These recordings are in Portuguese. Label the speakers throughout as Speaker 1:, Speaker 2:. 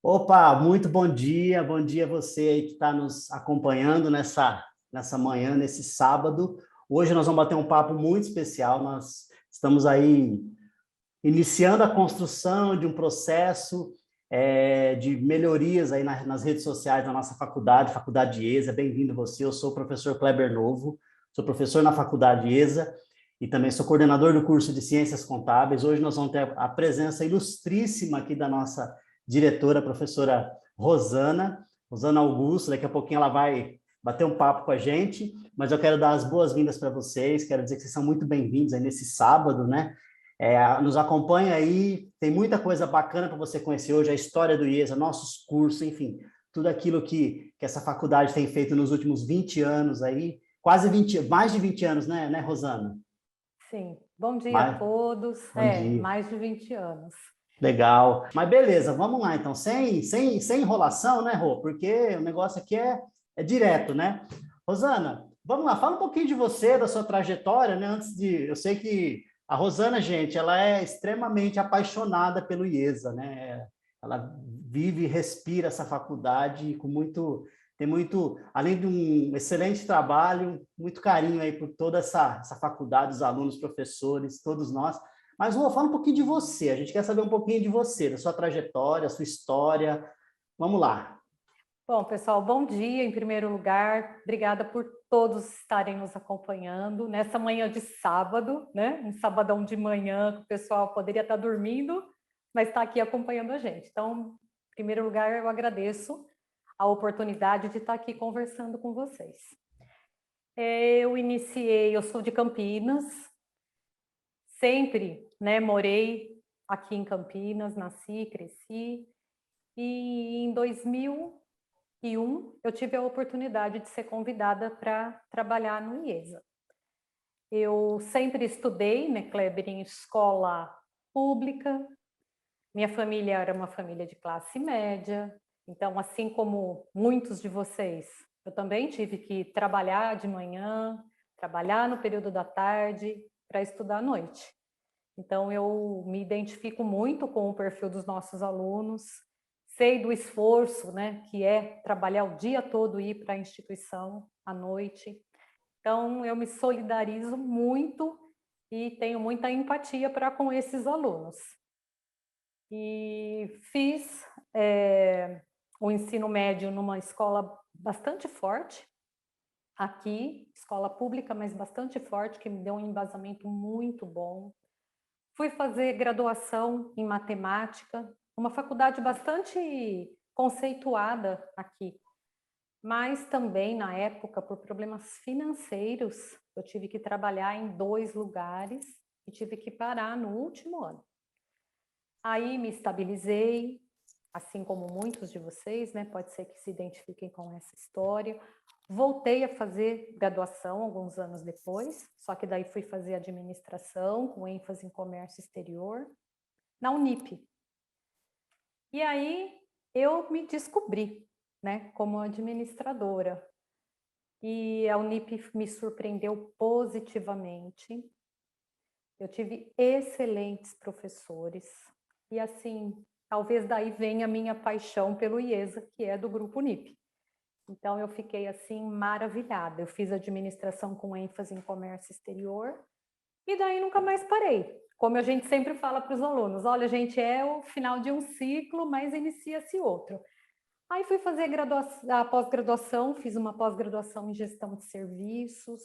Speaker 1: Opa, muito bom dia a você aí que está nos acompanhando nessa manhã, nesse sábado. Hoje nós vamos bater um papo muito especial. Nós estamos aí iniciando a construção de um processo de melhorias aí nas redes sociais da nossa faculdade, Faculdade ESA. Bem-vindo você, eu sou o professor Kleber Novo, sou professor na Faculdade ESA e também sou coordenador do curso de Ciências Contábeis. Hoje nós vamos ter a presença ilustríssima aqui da nossa diretora, a professora Rosana Augusto. Daqui a pouquinho ela vai bater um papo com a gente, mas eu quero dar as boas-vindas para vocês, quero dizer que vocês são muito bem-vindos aí nesse sábado, né? Nos acompanha aí, tem muita coisa bacana para você conhecer hoje, a história do IESA, nossos cursos, enfim, tudo aquilo que essa faculdade tem feito nos últimos 20 anos aí, quase 20, mais de 20 anos, né, Rosana?
Speaker 2: Sim, bom dia a
Speaker 1: Mais,
Speaker 2: todos.
Speaker 1: bom dia.
Speaker 2: Mais de 20 anos.
Speaker 1: Legal. Mas beleza, vamos lá então, sem enrolação, né, Rô? Porque o negócio aqui é direto, né? Rosana, vamos lá, fala um pouquinho de você, da sua trajetória, né? Eu sei que a Rosana, gente, ela é extremamente apaixonada pelo IESA, né? Ela vive e respira essa faculdade tem muito, além de um excelente trabalho, muito carinho aí por toda essa faculdade, os alunos, professores, todos nós. Mas, Rô, fala um pouquinho de você. A gente quer saber um pouquinho de você, da sua trajetória, sua história. Vamos lá.
Speaker 2: Bom, pessoal, bom dia em primeiro lugar. Obrigada por todos estarem nos acompanhando nessa manhã de sábado, né? Um sabadão de manhã que o pessoal poderia estar dormindo, mas está aqui acompanhando a gente. Então, em primeiro lugar, eu agradeço a oportunidade de estar aqui conversando com vocês. Eu sou de Campinas, sempre, né, morei aqui em Campinas, nasci, cresci, e em 2001 eu tive a oportunidade de ser convidada para trabalhar no IESA. Eu sempre estudei, né, Kleber, em escola pública, minha família era uma família de classe média, então, assim como muitos de vocês, eu também tive que trabalhar de manhã, trabalhar no período da tarde, para estudar à noite. Então, eu me identifico muito com o perfil dos nossos alunos, sei do esforço, né, que é trabalhar o dia todo e ir para a instituição à noite. Então, eu me solidarizo muito e tenho muita empatia para com esses alunos. E fiz o ensino médio numa escola bastante forte, aqui, escola pública, mas bastante forte, que me deu um embasamento muito bom. Fui fazer graduação em matemática, uma faculdade bastante conceituada aqui, mas também, na época, por problemas financeiros, eu tive que trabalhar em 2 lugares e tive que parar no último ano. Aí me estabilizei, assim como muitos de vocês, né? Pode ser que se identifiquem com essa história. Voltei a fazer graduação alguns anos depois, só que daí fui fazer administração, com ênfase em comércio exterior, na Unip. E aí eu me descobri, né, como administradora. E a Unip me surpreendeu positivamente. Eu tive excelentes professores. E assim, talvez daí venha a minha paixão pelo IESA, que é do Grupo Unip. Então, eu fiquei, assim, maravilhada. Eu fiz administração com ênfase em comércio exterior e daí nunca mais parei. Como a gente sempre fala para os alunos, olha, gente, é o final de um ciclo, mas inicia-se outro. Aí fui fazer a pós-graduação, fiz uma pós-graduação em gestão de serviços.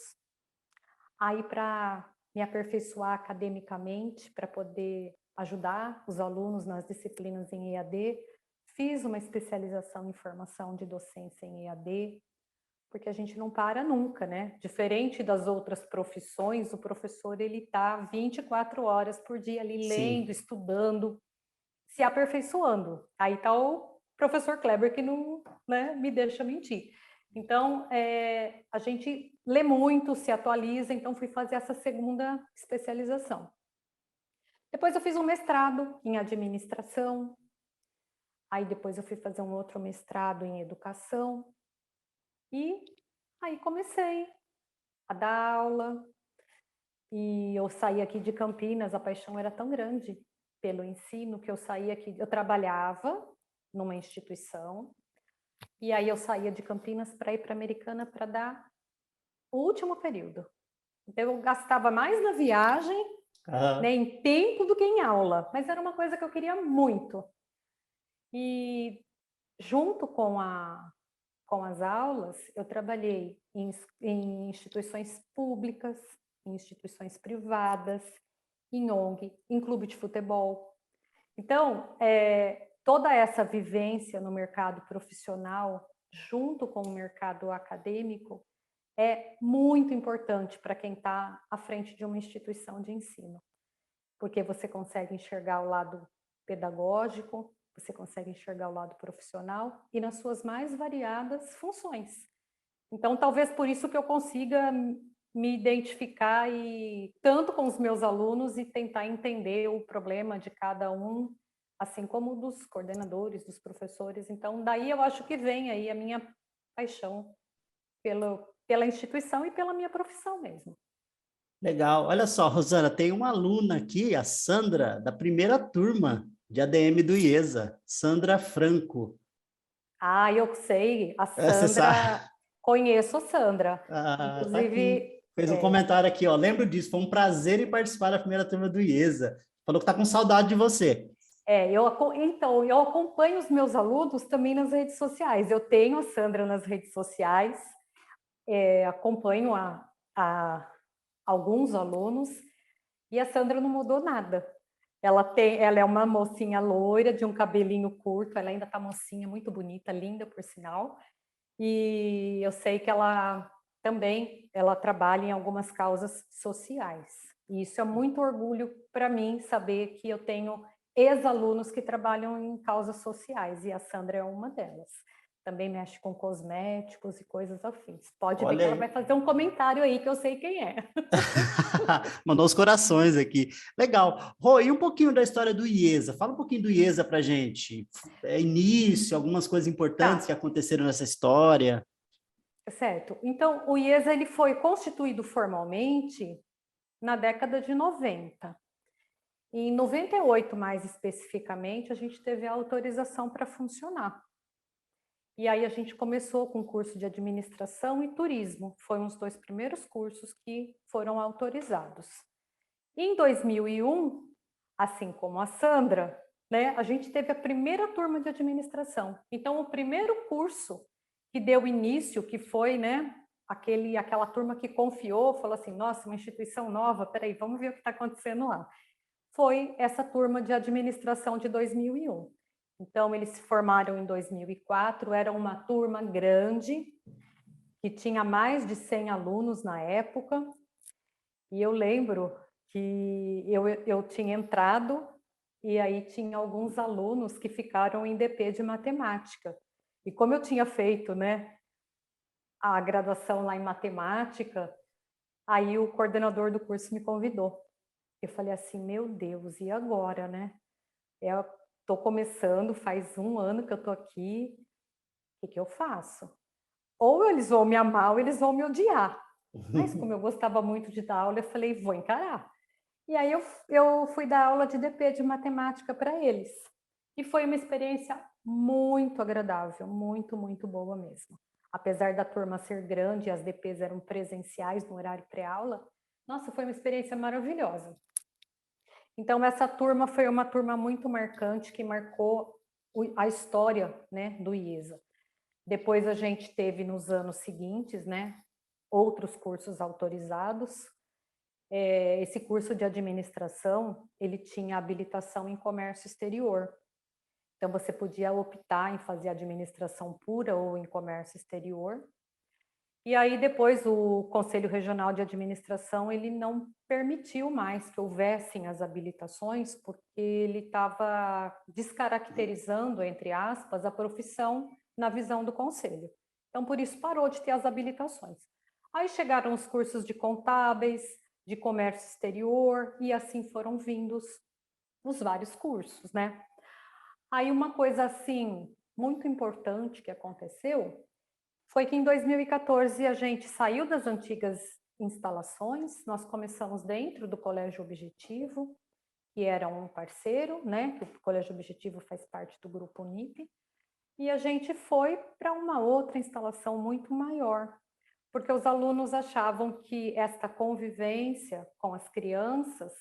Speaker 2: Aí, para me aperfeiçoar academicamente, para poder ajudar os alunos nas disciplinas em EAD, fiz uma especialização em formação de docência em EAD, porque a gente não para nunca, né? Diferente das outras profissões, o professor ele está 24 horas por dia ali lendo,
Speaker 1: Sim.
Speaker 2: estudando, se aperfeiçoando. Aí está o professor Kleber que não, né, me deixa mentir. Então, a gente lê muito, se atualiza, então fui fazer essa segunda especialização. Depois eu fiz um mestrado em administração, aí depois eu fui fazer um outro mestrado em educação, e aí comecei a dar aula, e eu saí aqui de Campinas, a paixão era tão grande pelo ensino, que eu saí aqui, eu trabalhava numa instituição, e aí eu saía de Campinas para ir para Americana para dar o último período. Então eu gastava mais na viagem, né, em tempo do que em aula, mas era uma coisa que eu queria muito. E junto com as aulas, eu trabalhei em instituições públicas, em instituições privadas, em ONG, em clube de futebol. Então, toda essa vivência no mercado profissional, junto com o mercado acadêmico, é muito importante para quem está à frente de uma instituição de ensino, porque você consegue enxergar o lado pedagógico, você consegue enxergar o lado profissional e nas suas mais variadas funções. Então, talvez por isso que eu consiga me identificar tanto com os meus alunos e tentar entender o problema de cada um, assim como dos coordenadores, dos professores. Então, daí eu acho que vem aí a minha paixão pela instituição e pela minha profissão mesmo.
Speaker 1: Legal. Olha só, Rosana, tem uma aluna aqui, a Sandra, da primeira turma de ADM do IESA, Sandra Franco.
Speaker 2: Ah, eu sei, a
Speaker 1: Você sabe?
Speaker 2: Sandra, conheço a Sandra.
Speaker 1: Ah, tá aqui.
Speaker 2: Inclusive,
Speaker 1: Fez um comentário aqui, ó. Lembro disso, foi um prazer em participar da primeira turma do IESA. Falou que tá com saudade de você.
Speaker 2: eu acompanho os meus alunos também nas redes sociais. Eu tenho a Sandra nas redes sociais, acompanho a alguns alunos, e a Sandra não mudou nada. Ela é uma mocinha loira, de um cabelinho curto, ela ainda tá mocinha, muito bonita, linda, por sinal. E eu sei que ela trabalha em algumas causas sociais. E isso é muito orgulho para mim, saber que eu tenho ex-alunos que trabalham em causas sociais, e a Sandra é uma delas. Também mexe com cosméticos e coisas afins. Pode ver que
Speaker 1: Olha
Speaker 2: ela
Speaker 1: aí.
Speaker 2: vai fazer um comentário aí que eu sei quem é.
Speaker 1: Mandou os corações aqui. Legal. Rô, e um pouquinho da história do IESA? Fala um pouquinho do IESA para gente. Início, algumas coisas importantes que
Speaker 2: Tá,
Speaker 1: aconteceram nessa história.
Speaker 2: certo. Então, o IESA ele foi constituído formalmente na década de 90. Em 98, mais especificamente, a gente teve a autorização para funcionar. E aí a gente começou com o curso de administração e turismo. Foram os 2 primeiros cursos que foram autorizados. Em 2001, assim como a Sandra, né, a gente teve a primeira turma de administração. Então, o primeiro curso que deu início, que foi, né, aquela turma que confiou, falou assim, nossa, uma instituição nova, peraí, vamos ver o que está acontecendo lá. Foi essa turma de administração de 2001. Então, eles se formaram em 2004, era uma turma grande, que tinha mais de 100 alunos na época, e eu lembro que eu tinha entrado, e aí tinha alguns alunos que ficaram em DP de matemática. E como eu tinha feito, né, a graduação lá em matemática, aí o coordenador do curso me convidou. Eu falei assim, meu Deus, e agora, né? Eu estou começando, faz 1 ano que eu estou aqui, o que eu faço? Ou eles vão me amar ou eles vão me odiar. Mas como eu gostava muito de dar aula, eu falei, vou encarar. E aí eu fui dar aula de DP de matemática para eles. E foi uma experiência muito agradável, muito, muito boa mesmo. Apesar da turma ser grande e as DPs eram presenciais no horário pré-aula, nossa, foi uma experiência maravilhosa. Então, essa turma foi uma turma muito marcante, que marcou a história, né, do IESA. Depois a gente teve, nos anos seguintes, né, outros cursos autorizados. Esse curso de administração, ele tinha habilitação em comércio exterior. Então, você podia optar em fazer administração pura ou em comércio exterior. E aí depois o Conselho Regional de Administração, ele não permitiu mais que houvessem as habilitações, porque ele estava descaracterizando, entre aspas, a profissão na visão do Conselho. Então, por isso, parou de ter as habilitações. Aí chegaram os cursos de contábeis, de comércio exterior, e assim foram vindos os vários cursos, né? Aí uma coisa, assim, muito importante que aconteceu foi que em 2014 a gente saiu das antigas instalações, nós começamos dentro do Colégio Objetivo, que era um parceiro, né? Que o Colégio Objetivo faz parte do Grupo Unip. e a gente foi para uma outra instalação muito maior, porque os alunos achavam que esta convivência com as crianças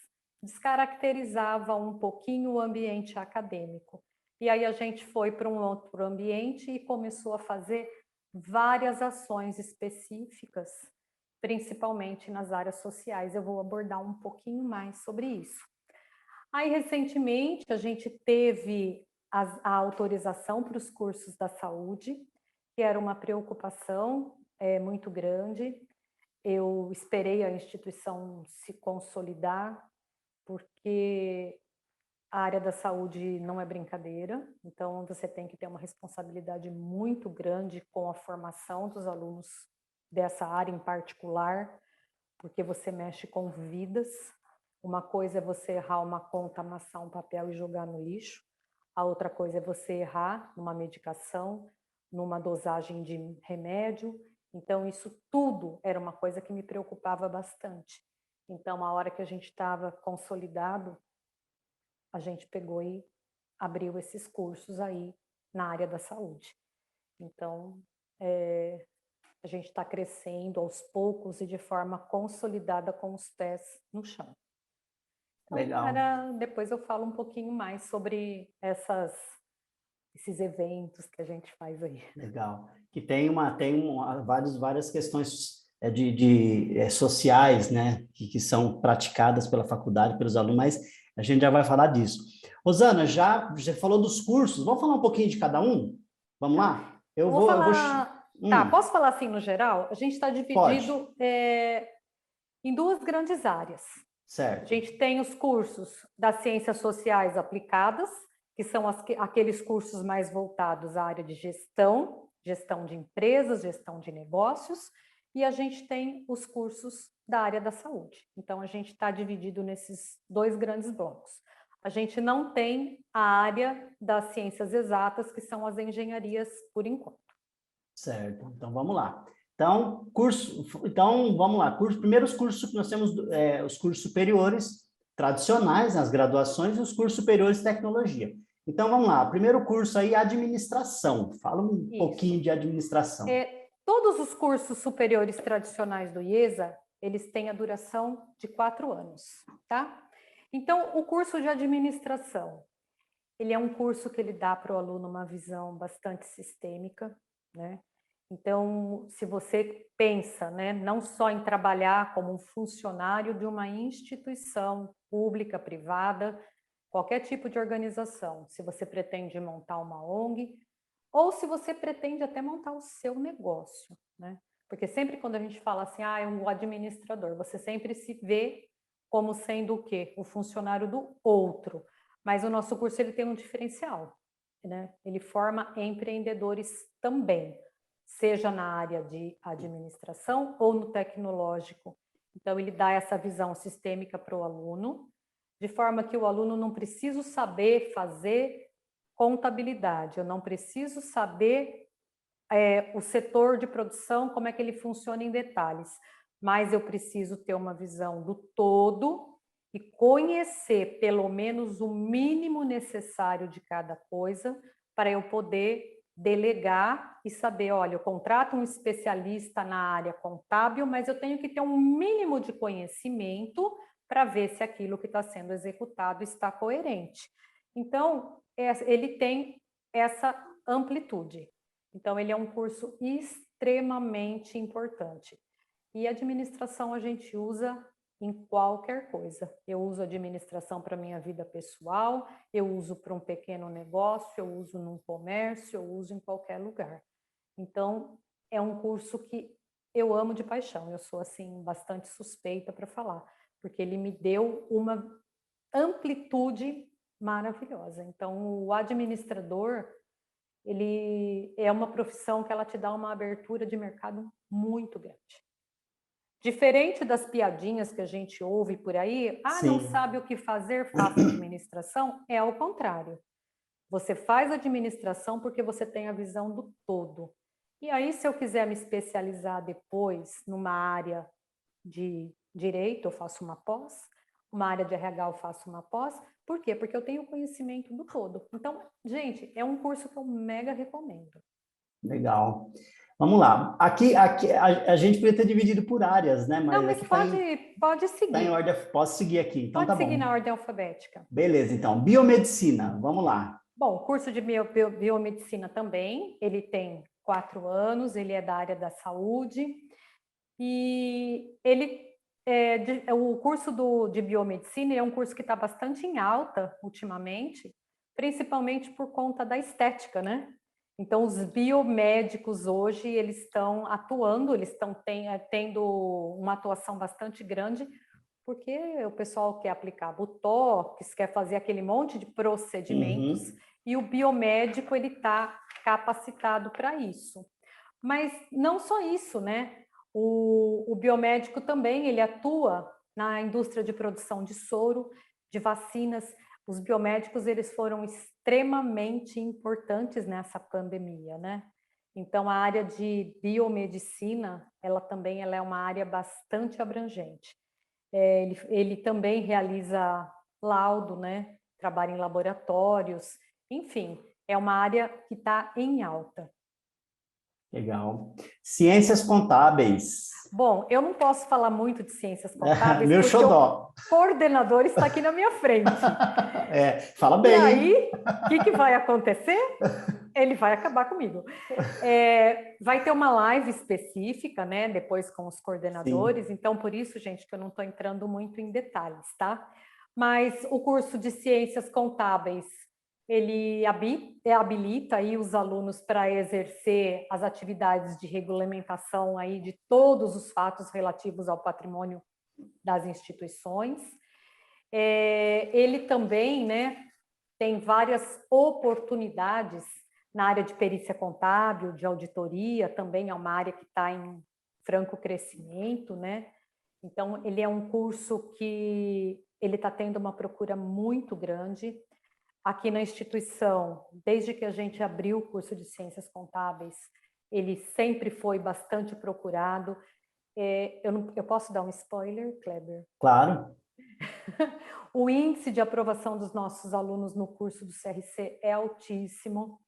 Speaker 2: descaracterizava um pouquinho o ambiente acadêmico. E aí a gente foi para um outro ambiente e começou a fazer várias ações específicas, principalmente nas áreas sociais. Eu vou abordar um pouquinho mais sobre isso. Aí, recentemente, a gente teve a autorização para os cursos da saúde, que era uma preocupação muito grande. Eu esperei a instituição se consolidar, porque a área da saúde não é brincadeira, então você tem que ter uma responsabilidade muito grande com a formação dos alunos dessa área em particular, porque você mexe com vidas. Uma coisa é você errar uma conta, amassar um papel e jogar no lixo. A outra coisa é você errar numa medicação, numa dosagem de remédio. Então, isso tudo era uma coisa que me preocupava bastante. Então, a hora que a gente estava consolidado, a gente pegou e abriu esses cursos aí na área da saúde. Então, a gente está crescendo aos poucos e de forma consolidada com os pés no chão. Então,
Speaker 1: Legal.
Speaker 2: depois eu falo um pouquinho mais sobre esses eventos que a gente faz aí.
Speaker 1: Legal. Que várias questões sociais, né, que são praticadas pela faculdade, pelos alunos, mas a gente já vai falar disso. Rosana, já falou dos cursos, vamos falar um pouquinho de cada um? Vamos lá?
Speaker 2: Eu vou falar... Tá, posso falar assim no geral? A gente está dividido em duas grandes áreas.
Speaker 1: Certo.
Speaker 2: A gente tem os cursos das ciências sociais aplicadas, que são aqueles cursos mais voltados à área de gestão, gestão de empresas, gestão de negócios, e a gente tem os cursos da área da saúde. Então, a gente está dividido nesses dois grandes blocos. A gente não tem a área das ciências exatas, que são as engenharias, por enquanto.
Speaker 1: Certo, então vamos lá. Então, vamos lá. Primeiros cursos que nós temos, os cursos superiores tradicionais, as graduações, e os cursos superiores de tecnologia. Então, vamos lá. Primeiro curso aí, administração. Fala um pouquinho de administração.
Speaker 2: Todos os cursos superiores tradicionais do IESA, eles têm a duração de 4 anos, tá? Então, o curso de administração, ele é um curso que ele dá para o aluno uma visão bastante sistêmica, né? Então, se você pensa, né, não só em trabalhar como um funcionário de uma instituição pública, privada, qualquer tipo de organização, se você pretende montar uma ONG, ou se você pretende até montar o seu negócio, né? Porque sempre quando a gente fala assim, é um administrador, você sempre se vê como sendo o quê? O funcionário do outro. Mas o nosso curso ele tem um diferencial, né? Ele forma empreendedores também, seja na área de administração ou no tecnológico. Então, ele dá essa visão sistêmica para o aluno, de forma que o aluno não precisa saber fazer contabilidade, eu não preciso saber o setor de produção, como é que ele funciona em detalhes, mas eu preciso ter uma visão do todo e conhecer pelo menos o mínimo necessário de cada coisa para eu poder delegar e saber, olha, eu contrato um especialista na área contábil, mas eu tenho que ter um mínimo de conhecimento para ver se aquilo que está sendo executado está coerente. Então, ele tem essa amplitude. Então, ele é um curso extremamente importante. E administração a gente usa em qualquer coisa. Eu uso administração para a minha vida pessoal, eu uso para um pequeno negócio, eu uso num comércio, eu uso em qualquer lugar. Então, é um curso que eu amo de paixão. Eu sou, assim, bastante suspeita para falar, porque ele me deu uma amplitude maravilhosa. Então, o administrador, ele é uma profissão que ela te dá uma abertura de mercado muito grande. Diferente das piadinhas que a gente ouve por aí, não sabe o que fazer, faça administração, é ao contrário. Você faz administração porque você tem a visão do todo. E aí, se eu quiser me especializar depois numa área de direito, eu faço uma pós. uma área de RH, eu faço uma pós. Por quê? Porque eu tenho conhecimento do todo. Então, gente, é um curso que eu mega recomendo.
Speaker 1: Legal. Vamos lá. Aqui a gente podia ter dividido por áreas, né?
Speaker 2: Não,
Speaker 1: Mas
Speaker 2: mas
Speaker 1: aqui
Speaker 2: pode
Speaker 1: tá em
Speaker 2: seguir.
Speaker 1: ordem. Posso seguir aqui, então tá
Speaker 2: Pode seguir
Speaker 1: bom.
Speaker 2: na ordem alfabética.
Speaker 1: Beleza, então. Biomedicina, vamos lá.
Speaker 2: Bom, o curso de biomedicina também, ele tem 4 anos, ele é da área da saúde, e o curso de biomedicina é um curso que está bastante em alta ultimamente, principalmente por conta da estética, né? Então, os biomédicos hoje, eles estão atuando, eles estão tendo uma atuação bastante grande, porque o pessoal quer aplicar botox, quer fazer aquele monte de procedimentos,
Speaker 1: Uhum.
Speaker 2: e o biomédico, ele está capacitado para isso. Mas não só isso, né? O biomédico também, ele atua na indústria de produção de soro, de vacinas. Os biomédicos, eles foram extremamente importantes nessa pandemia, né? Então, a área de biomedicina, ela é uma área bastante abrangente. Ele também realiza laudo, né? Trabalha em laboratórios, enfim, é uma área que está em alta.
Speaker 1: Legal. Ciências contábeis.
Speaker 2: Bom, eu não posso falar muito de ciências contábeis
Speaker 1: Meu
Speaker 2: porque o
Speaker 1: xodó.
Speaker 2: coordenador está aqui na minha frente.
Speaker 1: É, fala
Speaker 2: E
Speaker 1: bem, hein?
Speaker 2: aí, o que vai acontecer? Ele vai acabar comigo. Vai ter uma live específica, né? Depois com os coordenadores.
Speaker 1: Sim.
Speaker 2: Então, por isso, gente, que eu não estou entrando muito em detalhes, tá? Mas o curso de ciências contábeis, ele habilita aí os alunos para exercer as atividades de regulamentação aí de todos os fatos relativos ao patrimônio das instituições. Ele também, né, tem várias oportunidades na área de perícia contábil, de auditoria, também é uma área que está em franco crescimento, né? Então, ele é um curso que ele está tendo uma procura muito grande. Aqui na instituição, desde que a gente abriu o curso de Ciências Contábeis, ele sempre foi bastante procurado. Eu posso dar um spoiler, Kleber?
Speaker 1: Claro.
Speaker 2: O índice de aprovação dos nossos alunos no curso do CRC é altíssimo.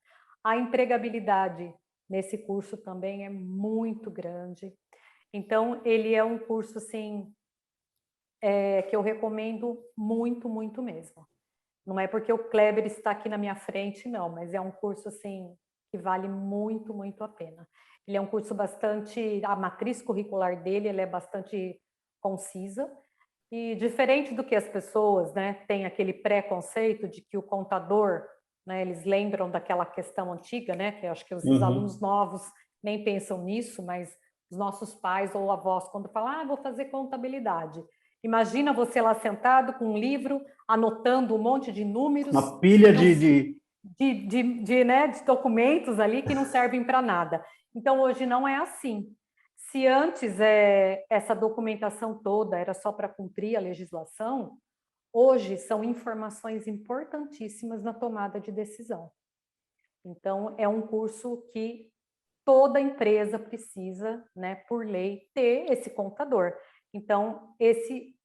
Speaker 2: A empregabilidade nesse curso também é muito grande. Então, ele é um curso, assim, que eu recomendo muito, muito mesmo. Não é porque o Kleber está aqui na minha frente, não, mas é um curso, assim, que vale muito, muito a pena. Ele é um curso bastante... A matriz curricular dele, ela é bastante concisa, e diferente do que as pessoas, né, têm aquele preconceito de que o contador, né, eles lembram daquela questão antiga, né, que eu acho que os alunos
Speaker 1: Uhum.
Speaker 2: novos nem pensam nisso, mas os nossos pais ou avós, quando falam, vou fazer contabilidade. Imagina você lá sentado com um livro, anotando um monte de números,
Speaker 1: Uma pilha
Speaker 2: que não,
Speaker 1: de...
Speaker 2: né, de documentos ali que não servem para nada. Então, hoje não é assim. Se antes essa documentação toda era só para cumprir a legislação, hoje são informações importantíssimas na tomada de decisão. Então, é um curso que toda empresa precisa, né, por lei, ter esse contador. Então, esse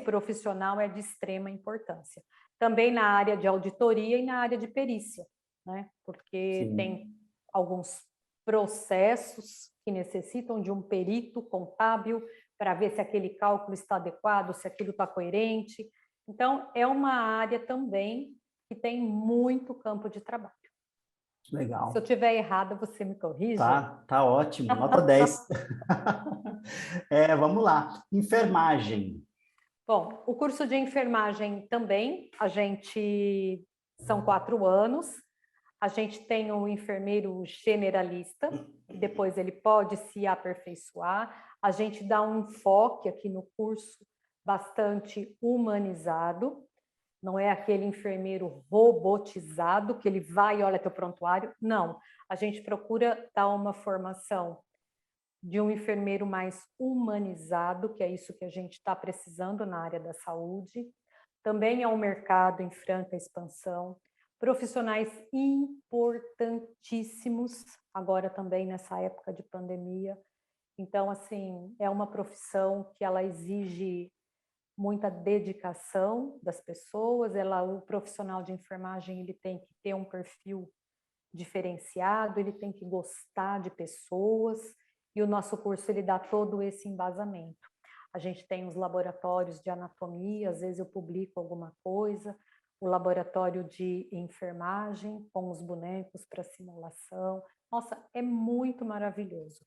Speaker 2: profissional é de extrema importância. Também na área de auditoria e na área de perícia, né? Porque tem
Speaker 1: Sim.
Speaker 2: alguns processos que necessitam de um perito contábil para ver se aquele cálculo está adequado, se aquilo está coerente. Então, é uma área também que tem muito campo de trabalho. Se eu
Speaker 1: Legal.
Speaker 2: tiver errada, você me corrija.
Speaker 1: Tá ótimo. Nota 10. Vamos lá. Enfermagem.
Speaker 2: Bom, o curso de enfermagem também, são 4 anos, a gente tem o enfermeiro generalista, depois ele pode se aperfeiçoar, a gente dá um enfoque aqui no curso bastante humanizado, não é aquele enfermeiro robotizado, que ele vai e olha teu prontuário, não, a gente procura dar uma formação de um enfermeiro mais humanizado, que é isso que a gente está precisando na área da saúde. Também é um mercado em franca expansão. Profissionais importantíssimos, agora também nessa época de pandemia. Então, assim, é uma profissão que ela exige muita dedicação das pessoas. O profissional de enfermagem, ele tem que ter um perfil diferenciado, ele tem que gostar de pessoas, e o nosso curso ele dá todo esse embasamento. A gente tem os laboratórios de anatomia, às vezes eu publico alguma coisa, o laboratório de enfermagem com os bonecos para simulação. Nossa, é muito maravilhoso.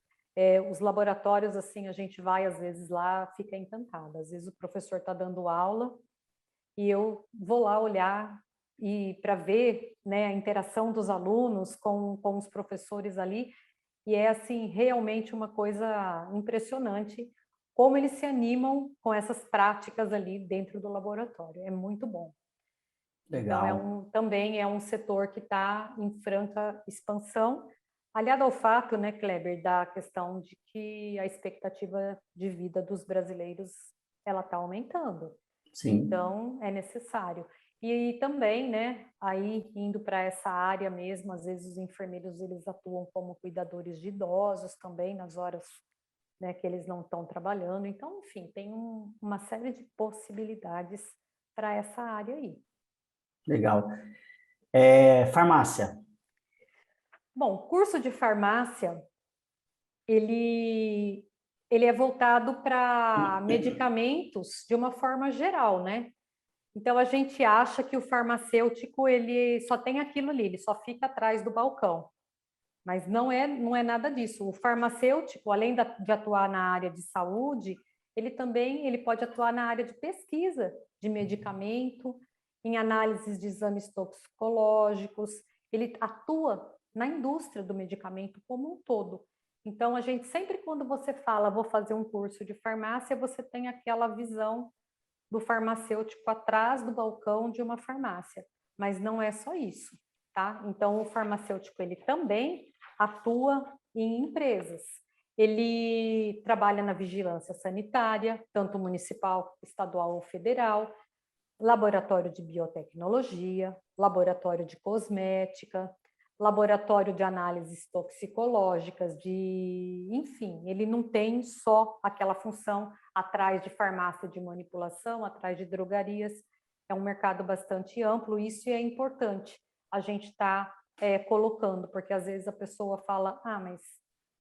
Speaker 2: Os laboratórios, assim, a gente vai às vezes lá, fica encantada. Às vezes o professor está dando aula e eu vou lá olhar e para ver, né, a interação dos alunos com os professores ali, e é assim realmente uma coisa impressionante como eles se animam com essas práticas ali dentro do laboratório. É muito bom. Então
Speaker 1: Legal.
Speaker 2: também é um setor que está em franca expansão, aliado ao fato, né, Kleber, da questão de que a expectativa de vida dos brasileiros ela está aumentando.
Speaker 1: Sim.
Speaker 2: Então, é necessário. E também, né, aí indo para essa área mesmo, às vezes os enfermeiros eles atuam como cuidadores de idosos também nas horas, né, que eles não estão trabalhando. Então, enfim, tem uma série de possibilidades para essa área aí.
Speaker 1: Legal. Farmácia.
Speaker 2: Bom, curso de farmácia, ele, ele é voltado para medicamentos de uma forma geral, né? Então, a gente acha que o farmacêutico, ele só tem aquilo ali, ele só fica atrás do balcão. Mas não é nada disso. O farmacêutico, além de atuar na área de saúde, ele pode atuar na área de pesquisa de medicamento, em análises de exames toxicológicos, ele atua na indústria do medicamento como um todo. Então, a gente sempre, quando você fala, vou fazer um curso de farmácia, você tem aquela visão do farmacêutico atrás do balcão de uma farmácia, mas não é só isso, tá? Então, o farmacêutico, ele também atua em empresas. Ele trabalha na vigilância sanitária, tanto municipal, estadual ou federal, laboratório de biotecnologia, laboratório de cosmética, laboratório de análises toxicológicas, enfim, ele não tem só aquela função atrás de farmácia de manipulação, atrás de drogarias, é um mercado bastante amplo, isso é importante a gente está colocando, porque às vezes a pessoa fala, mas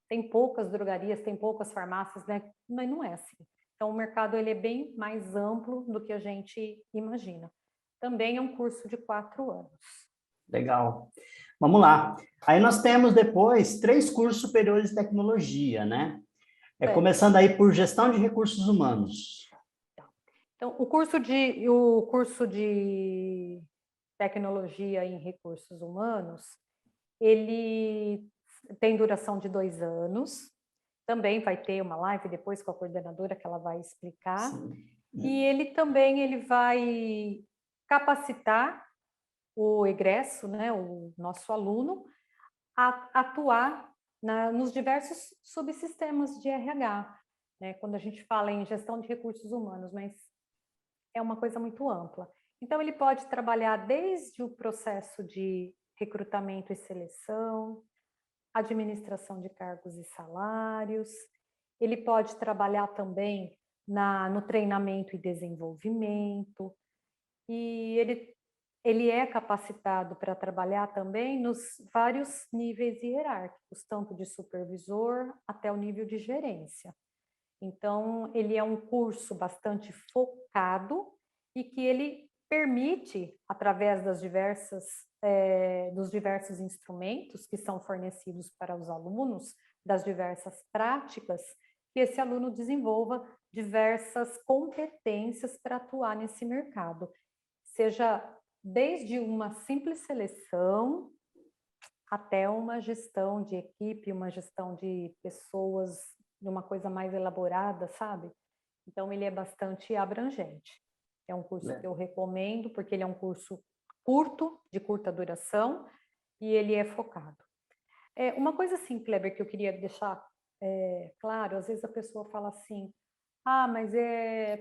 Speaker 2: tem poucas drogarias, tem poucas farmácias, né? Mas não é assim. Então, o mercado ele é bem mais amplo do que a gente imagina. Também é um curso de 4 anos.
Speaker 1: Legal. Vamos lá. Aí nós temos depois 3 cursos superiores de tecnologia, né? Começando aí por gestão de recursos humanos.
Speaker 2: Então, o curso de tecnologia em recursos humanos, ele tem duração de 2 anos. Também vai ter uma live depois com a coordenadora que ela vai explicar.
Speaker 1: Sim.
Speaker 2: E ele vai capacitar o egresso, né, o nosso aluno, a atuar nos diversos subsistemas de RH, né, quando a gente fala em gestão de recursos humanos, mas é uma coisa muito ampla. Então, ele pode trabalhar desde o processo de recrutamento e seleção, administração de cargos e salários, ele pode trabalhar também no treinamento e desenvolvimento, e ele é capacitado para trabalhar também nos vários níveis hierárquicos, tanto de supervisor até o nível de gerência. Então, ele é um curso bastante focado e que ele permite, através dos diversos instrumentos que são fornecidos para os alunos, das diversas práticas, que esse aluno desenvolva diversas competências para atuar nesse mercado. Seja desde uma simples seleção até uma gestão de equipe, uma gestão de pessoas, de uma coisa mais elaborada, sabe? Então, ele é bastante abrangente. É um curso que eu recomendo, porque ele é um curso curto, de curta duração, e ele é focado. Uma coisa assim, Kleber, que eu queria deixar claro, às vezes a pessoa fala assim, mas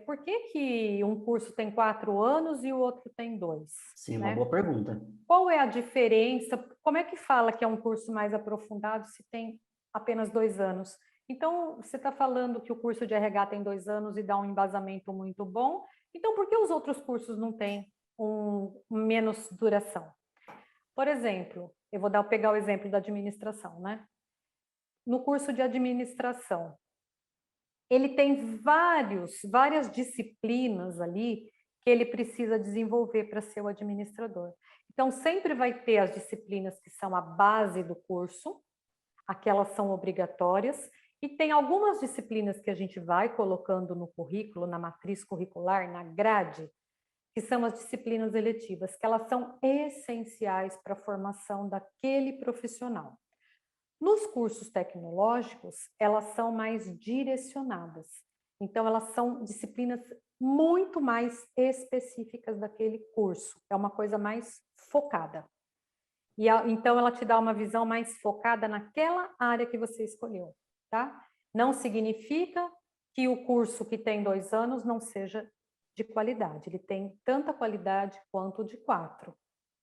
Speaker 2: por que um curso tem 4 anos e o outro tem 2?
Speaker 1: Sim, uma
Speaker 2: Né?
Speaker 1: boa pergunta.
Speaker 2: Qual é a diferença? Como é que fala que é um curso mais aprofundado se tem apenas 2 anos? Então, você está falando que o curso de RH tem 2 anos e dá um embasamento muito bom, Então, por que os outros cursos não têm menos duração? Por exemplo, eu vou pegar o exemplo da administração, né? No curso de administração, ele tem várias disciplinas ali que ele precisa desenvolver para ser o administrador. Então, sempre vai ter as disciplinas que são a base do curso, aquelas são obrigatórias, e tem algumas disciplinas que a gente vai colocando no currículo, na matriz curricular, na grade, que são as disciplinas eletivas, que elas são essenciais para a formação daquele profissional. Nos cursos tecnológicos, elas são mais direcionadas. Então, elas são disciplinas muito mais específicas daquele curso. É uma coisa mais focada. Então, ela te dá uma visão mais focada naquela área que você escolheu, tá? Não significa que o curso que tem 2 anos não seja de qualidade. Ele tem tanta qualidade quanto o de 4,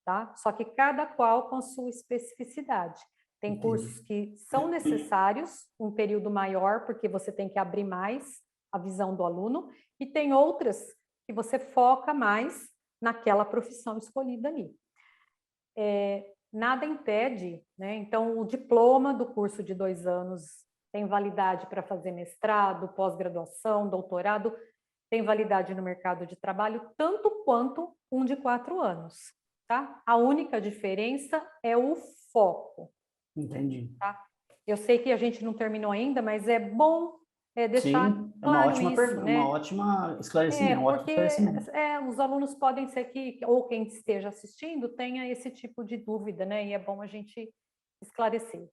Speaker 2: tá? Só que cada qual com sua especificidade. Tem
Speaker 1: Entendi.
Speaker 2: cursos que são necessários, um período maior, porque você tem que abrir mais a visão do aluno, e tem outras que você foca mais naquela profissão escolhida ali. Nada impede, né? Então, o diploma do curso de 2 anos tem validade para fazer mestrado, pós-graduação, doutorado, tem validade no mercado de trabalho, tanto quanto um de 4 anos, tá? A única diferença é o foco.
Speaker 1: Entendi.
Speaker 2: Tá? Eu sei que a gente não terminou ainda, mas é bom deixar
Speaker 1: Sim, é uma
Speaker 2: claro
Speaker 1: ótima,
Speaker 2: isso,
Speaker 1: uma
Speaker 2: né?
Speaker 1: ótima esclarecimento, um ótimo
Speaker 2: Porque
Speaker 1: esclarecimento.
Speaker 2: os alunos podem ser que, ou quem esteja assistindo, tenha esse tipo de dúvida, né? E é bom a gente esclarecer.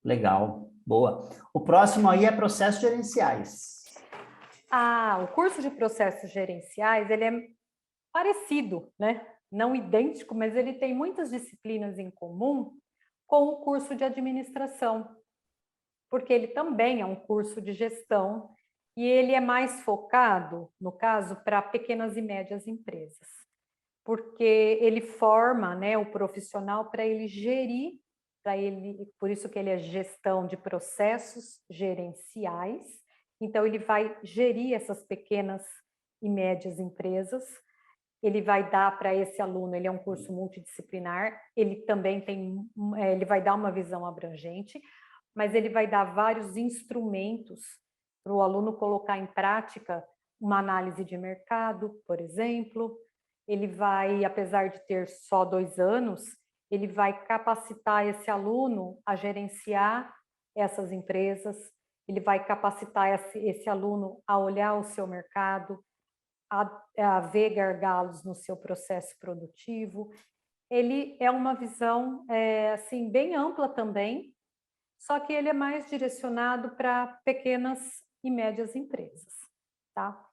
Speaker 1: Legal, boa. O próximo aí é processos gerenciais.
Speaker 2: O curso de processos gerenciais, ele é parecido, né? Não idêntico, mas ele tem muitas disciplinas em comum com o curso de administração, porque ele também é um curso de gestão e ele é mais focado, no caso, para pequenas e médias empresas, porque ele forma, né, o profissional para ele gerir, por isso que ele é gestão de processos gerenciais. Então ele vai gerir essas pequenas e médias empresas. Ele vai dar para esse aluno, ele é um curso multidisciplinar, ele também ele vai dar uma visão abrangente, mas ele vai dar vários instrumentos para o aluno colocar em prática uma análise de mercado, por exemplo. Ele vai, apesar de ter só 2 anos, ele vai capacitar esse aluno a gerenciar essas empresas, ele vai capacitar esse aluno a olhar o seu mercado, a ver gargalos no seu processo produtivo. Ele é uma visão assim bem ampla também, só que ele é mais direcionado para pequenas e médias empresas, tá?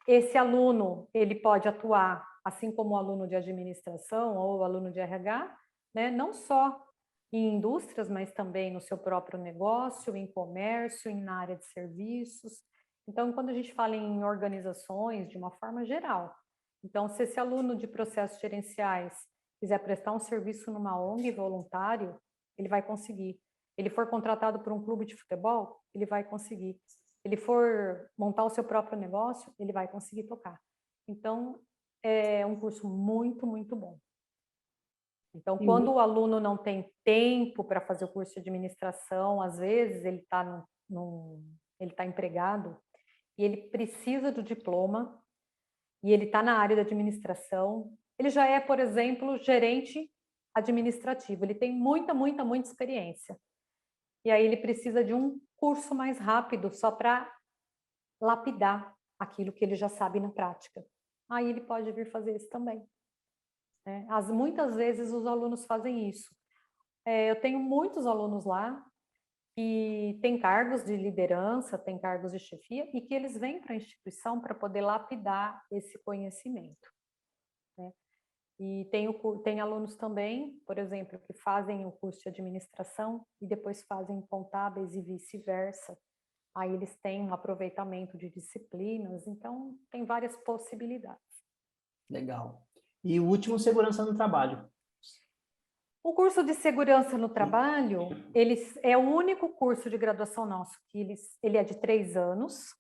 Speaker 2: Esse aluno, ele pode atuar, assim como o aluno de administração ou o aluno de RH, né? Não só em indústrias, mas também no seu próprio negócio, em comércio, na área de serviços. Então, quando a gente fala em organizações, de uma forma geral, então, se esse aluno de processos gerenciais quiser prestar um serviço numa ONG voluntário, ele vai conseguir. Ele for contratado por um clube de futebol, ele vai conseguir. Ele for montar o seu próprio negócio, ele vai conseguir tocar. Então, é um curso muito, muito bom. Então, quando o aluno não tem tempo para fazer o curso de administração, às vezes ele está ele tá empregado e ele precisa do diploma e ele está na área da administração, ele já é, por exemplo, gerente administrativo, ele tem muita, muita, muita experiência. E aí ele precisa de um curso mais rápido só para lapidar aquilo que ele já sabe na prática. Aí ele pode vir fazer isso também. Né? Muitas vezes os alunos fazem isso. Eu tenho muitos alunos lá que têm cargos de liderança, têm cargos de chefia, e que eles vêm para a instituição para poder lapidar esse conhecimento. Né? E tem alunos também, por exemplo, que fazem o curso de administração e depois fazem contábeis e vice-versa. Aí eles têm um aproveitamento de disciplinas, então tem várias possibilidades.
Speaker 1: Legal. E o último, segurança no trabalho.
Speaker 2: O curso de segurança no trabalho, ele é o único curso de graduação nosso que ele é de 3 anos,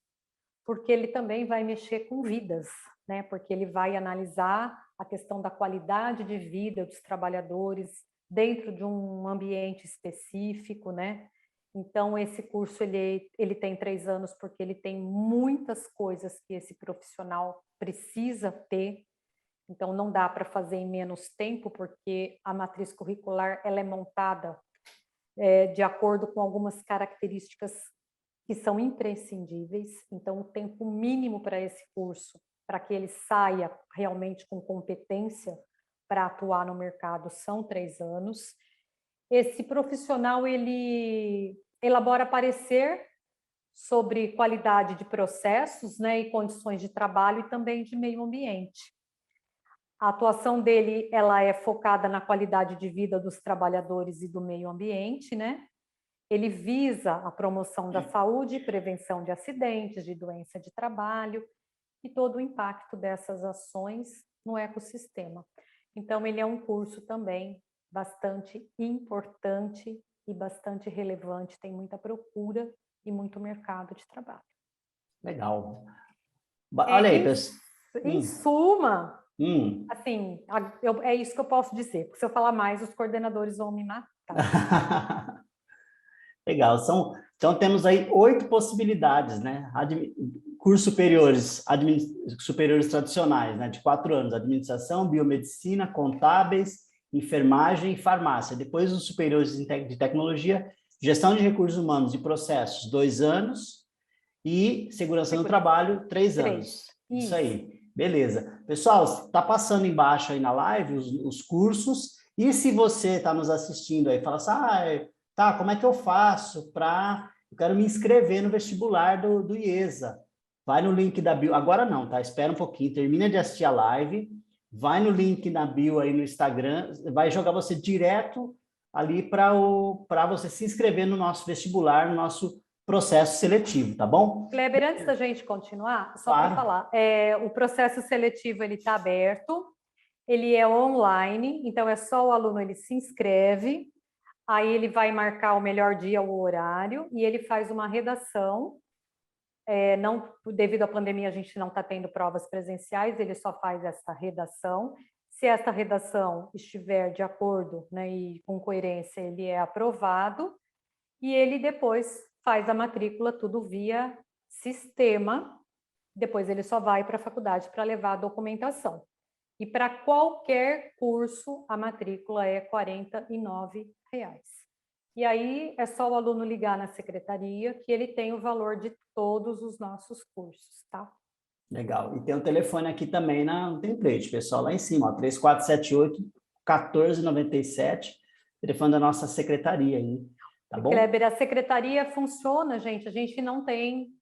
Speaker 2: porque ele também vai mexer com vidas, né? Porque ele vai analisar a questão da qualidade de vida dos trabalhadores dentro de um ambiente específico, né? Então, esse curso, ele tem 3 anos porque ele tem muitas coisas que esse profissional precisa ter. Então, não dá para fazer em menos tempo, porque a matriz curricular ela é montada de acordo com algumas características que são imprescindíveis. Então, o tempo mínimo para esse curso, para que ele saia realmente com competência para atuar no mercado, são 3 anos. Esse profissional, ele elabora parecer sobre qualidade de processos, né, e condições de trabalho e também de meio ambiente. A atuação dele, ela é focada na qualidade de vida dos trabalhadores e do meio ambiente, né? Ele visa a promoção da saúde e prevenção de acidentes, de doença de trabalho e todo o impacto dessas ações no ecossistema. Então, ele é um curso também bastante importante e bastante relevante, tem muita procura e muito mercado de trabalho.
Speaker 1: Legal. Olha aí, pessoal.
Speaker 2: Em suma, assim, é isso que eu posso dizer, porque se eu falar mais, os coordenadores vão me matar.
Speaker 1: Legal. Então, temos aí 8 possibilidades, né? Cursos superiores, superiores tradicionais, né? De 4 anos, administração, biomedicina, contábeis, enfermagem e farmácia. Depois, os superiores de tecnologia, gestão de recursos humanos e processos, 2 anos, e segurança no trabalho, 3 anos. Isso aí. Beleza. Pessoal, está passando embaixo aí na live os cursos, e se você está nos assistindo aí, fala assim, tá, como é que eu faço eu quero me inscrever no vestibular do IESA. Vai no link da bio, agora não, tá? Espera um pouquinho, termina de assistir a live, vai no link na bio aí no Instagram, vai jogar você direto ali para você se inscrever no nosso vestibular, no nosso processo seletivo, tá bom?
Speaker 2: Kleber, antes da gente continuar, só para falar, o processo seletivo ele está aberto, ele é online, então é só o aluno, ele se inscreve, aí ele vai marcar o melhor dia, o horário, e ele faz uma redação. Não, devido à pandemia, a gente não está tendo provas presenciais, ele só faz essa redação. Se essa redação estiver de acordo, né, e com coerência, ele é aprovado, e ele depois faz a matrícula tudo via sistema, depois ele só vai para a faculdade para levar a documentação. E para qualquer curso, a matrícula é R$ 49. E aí é só o aluno ligar na secretaria que ele tem o valor de todos os nossos cursos, tá?
Speaker 1: Legal. E tem o telefone aqui também no template, pessoal, lá em cima, ó, 3478-1497, telefone da nossa secretaria aí, tá bom?
Speaker 2: Kleber, a secretaria funciona, gente, a gente não tem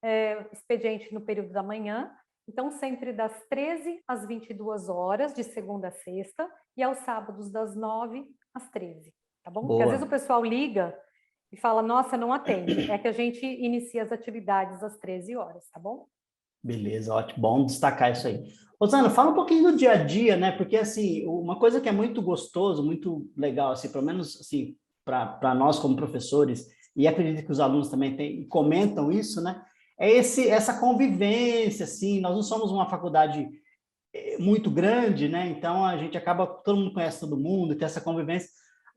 Speaker 2: expediente no período da manhã, então sempre das 13 às 22 horas, de segunda a sexta, e aos sábados das 9 às 13, tá bom? Porque às vezes o pessoal liga e fala, nossa, não atende. É que a gente inicia as atividades às 13 horas, tá bom?
Speaker 1: Beleza, ótimo, bom destacar isso aí. Rosana, fala um pouquinho do dia a dia, né? Porque, assim, uma coisa que é muito gostoso, muito legal, assim, pelo menos, assim, para nós como professores, e acredito que os alunos também comentam isso, né? É essa convivência, assim, nós não somos uma faculdade muito grande, né? Então, a gente acaba, todo mundo conhece todo mundo, tem essa convivência,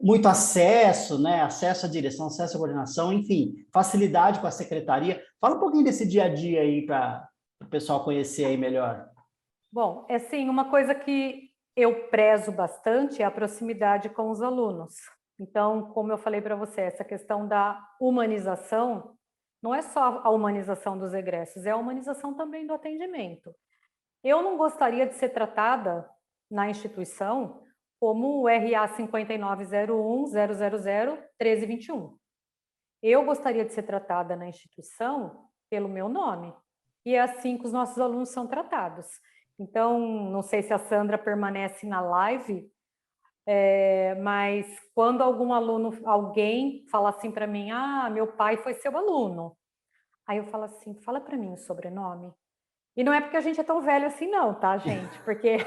Speaker 1: muito acesso, né? Acesso à direção, acesso à coordenação, enfim, facilidade com a secretaria. Fala um pouquinho desse dia a dia aí para o pessoal conhecer aí melhor.
Speaker 2: Bom, é assim, uma coisa que eu prezo bastante é a proximidade com os alunos. Então, como eu falei para você, essa questão da humanização, não é só a humanização dos egressos, é a humanização também do atendimento. Eu não gostaria de ser tratada na instituição como o RA 5901-000-1321. Eu gostaria de ser tratada na instituição pelo meu nome. E é assim que os nossos alunos são tratados. Então, não sei se a Sandra permanece na live, mas quando alguém fala assim para mim, meu pai foi seu aluno. Aí eu falo assim, fala para mim o sobrenome. E não é porque a gente é tão velho assim não, tá, gente? Porque...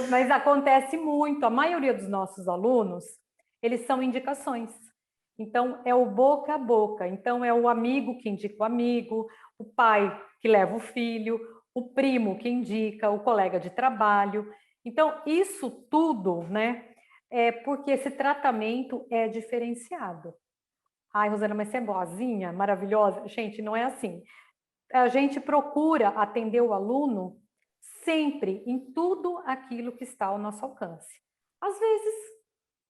Speaker 2: Mas acontece muito. A maioria dos nossos alunos, eles são indicações. Então, é o boca a boca. Então, é o amigo que indica o amigo, o pai que leva o filho, o primo que indica, o colega de trabalho. Então, isso tudo, né, é porque esse tratamento é diferenciado. Ai, Rosana, mas você é boazinha, maravilhosa? Gente, não é assim. A gente procura atender o aluno sempre em tudo aquilo que está ao nosso alcance. Às vezes,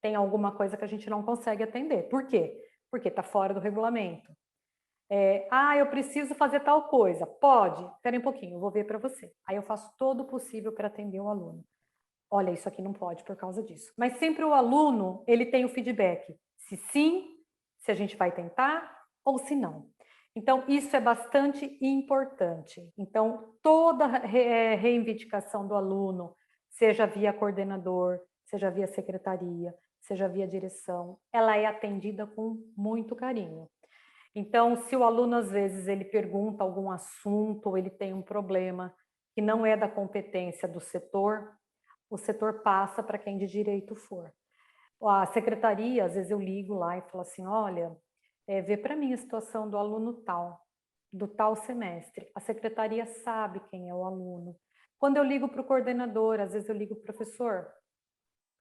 Speaker 2: tem alguma coisa que a gente não consegue atender. Por quê? Porque está fora do regulamento. Eu preciso fazer tal coisa. Pode? Espera um pouquinho, eu vou ver para você. Aí eu faço todo o possível para atender o aluno. Olha, isso aqui não pode por causa disso. Mas sempre o aluno, ele tem o feedback. Se sim, se a gente vai tentar, ou se não. Então, isso é bastante importante. Então, toda reivindicação do aluno, seja via coordenador, seja via secretaria, seja via direção, ela é atendida com muito carinho. Então, se o aluno, às vezes, ele pergunta algum assunto, ou ele tem um problema que não é da competência do setor, o setor passa para quem de direito for. A secretaria, às vezes eu ligo lá e falo assim, olha, vê para mim a situação do aluno tal, do tal semestre. A secretaria sabe quem é o aluno. Quando eu ligo para o coordenador, às vezes eu ligo para o professor,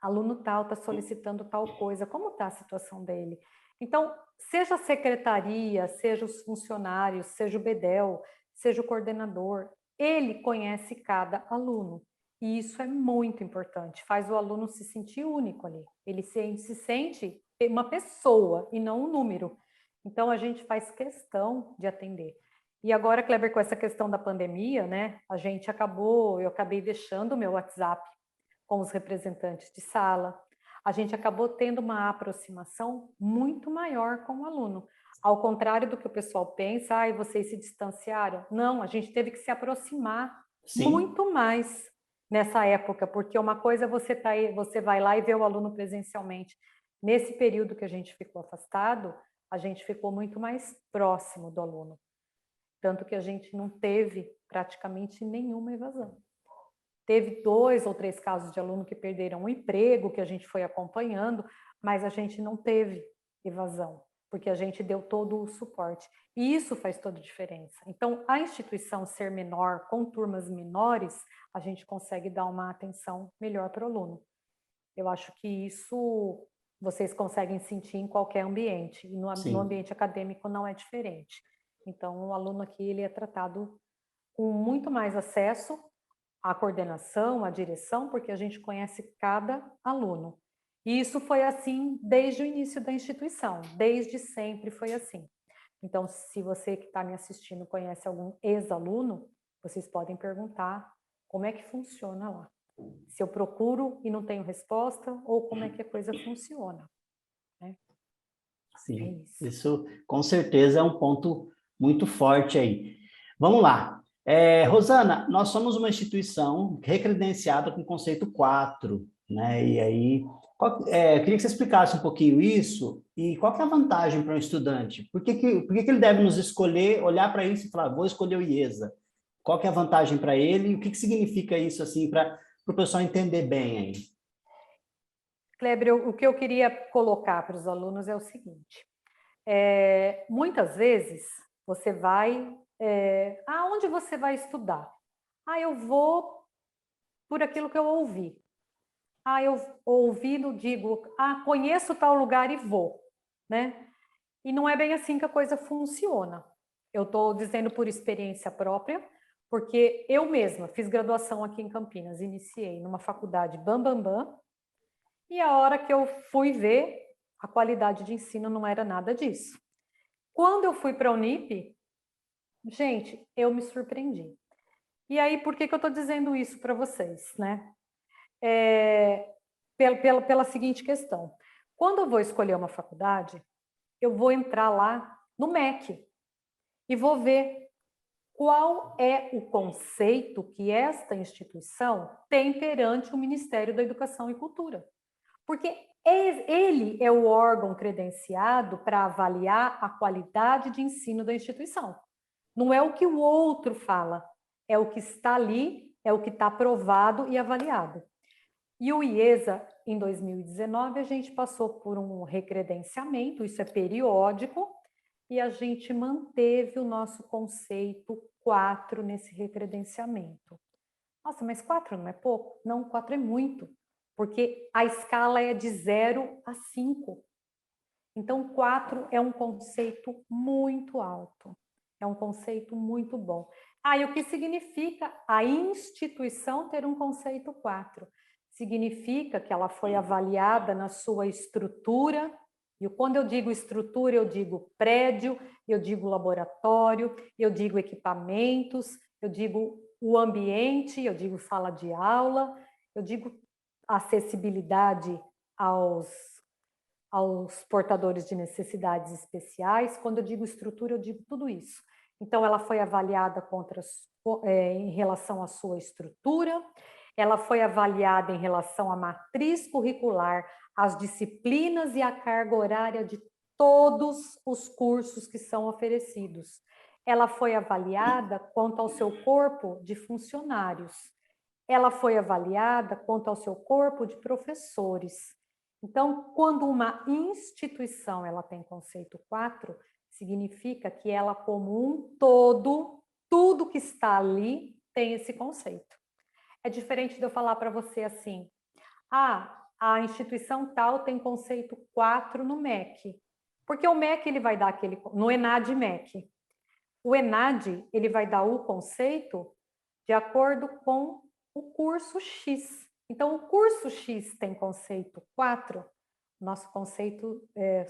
Speaker 2: aluno tal está solicitando tal coisa, como está a situação dele? Então, seja a secretaria, seja os funcionários, seja o bedel, seja o coordenador, ele conhece cada aluno. E isso é muito importante, faz o aluno se sentir único ali. Ele se sente uma pessoa e não um número. Então, a gente faz questão de atender. E agora, Kleber, com essa questão da pandemia, né, eu acabei deixando o meu WhatsApp com os representantes de sala. A gente acabou tendo uma aproximação muito maior com o aluno. Ao contrário do que o pessoal pensa, vocês se distanciaram. Não, a gente teve que se aproximar
Speaker 1: Sim.
Speaker 2: muito mais nessa época, porque uma coisa é você vai lá e vê o aluno presencialmente. Nesse período que a gente ficou afastado, a gente ficou muito mais próximo do aluno. Tanto que a gente não teve praticamente nenhuma evasão. Teve 2 ou 3 casos de aluno que perderam o emprego, que a gente foi acompanhando, mas a gente não teve evasão, porque a gente deu todo o suporte. E isso faz toda a diferença. Então, a instituição ser menor, com turmas menores, a gente consegue dar uma atenção melhor para o aluno. Eu acho que isso vocês conseguem sentir em qualquer ambiente, e no
Speaker 1: Sim.
Speaker 2: ambiente acadêmico não é diferente. Então, o aluno aqui ele é tratado com muito mais acesso a coordenação, a direção, porque a gente conhece cada aluno. E isso foi assim desde o início da instituição, desde sempre foi assim. Então, se você que está me assistindo conhece algum ex-aluno, vocês podem perguntar como é que funciona lá. Se eu procuro e não tenho resposta, ou como é que a coisa funciona. Né? É
Speaker 1: Sim,
Speaker 2: isso.
Speaker 1: isso com certeza é um ponto muito forte aí. Vamos lá. Rosana, nós somos uma instituição recredenciada com o conceito 4, né? E aí, eu queria que você explicasse um pouquinho isso e qual que é a vantagem para um estudante? Por que ele deve nos escolher, olhar para isso e falar, vou escolher o IESA? Qual que é a vantagem para ele e o que significa isso assim para o pessoal entender bem aí?
Speaker 2: Kleber, o que eu queria colocar para os alunos é o seguinte: muitas vezes você vai. Aonde você vai estudar? Eu vou por aquilo que eu ouvi. Eu ouvi, digo, conheço tal lugar e vou, né? E não é bem assim que a coisa funciona. Eu estou dizendo por experiência própria, porque eu mesma fiz graduação aqui em Campinas, iniciei numa faculdade bam, e a hora que eu fui ver, a qualidade de ensino não era nada disso. Quando eu fui para a Unip, gente, eu me surpreendi. E aí, por que eu estou dizendo isso para vocês, né? Pela seguinte questão. Quando eu vou escolher uma faculdade, eu vou entrar lá no MEC e vou ver qual é o conceito que esta instituição tem perante o Ministério da Educação e Cultura. Porque ele é o órgão credenciado para avaliar a qualidade de ensino da instituição. Não é o que o outro fala, é o que está ali, é o que está aprovado e avaliado. E o IESA, em 2019, a gente passou por um recredenciamento, isso é periódico, e a gente manteve o nosso conceito 4 nesse recredenciamento. Nossa, mas 4 não é pouco? Não, 4 é muito, porque a escala é de 0 a 5. Então, 4 é um conceito muito alto, é um conceito muito bom. E o que significa a instituição ter um conceito 4? Significa que ela foi avaliada na sua estrutura, e quando eu digo estrutura, eu digo prédio, eu digo laboratório, eu digo equipamentos, eu digo o ambiente, eu digo sala de aula, eu digo acessibilidade aos portadores de necessidades especiais. Quando eu digo estrutura, eu digo tudo isso. Então, ela foi avaliada em relação à sua estrutura, ela foi avaliada em relação à matriz curricular, às disciplinas e à carga horária de todos os cursos que são oferecidos. Ela foi avaliada quanto ao seu corpo de funcionários. Ela foi avaliada quanto ao seu corpo de professores. Então, quando uma instituição ela tem conceito 4, significa que ela como um todo, tudo que está ali tem esse conceito. É diferente de eu falar para você assim, a instituição tal tem conceito 4 no MEC, porque o MEC ele vai dar no ENAD MEC. O ENAD ele vai dar o conceito de acordo com o curso X. Então, o curso X tem conceito 4, nosso conceito,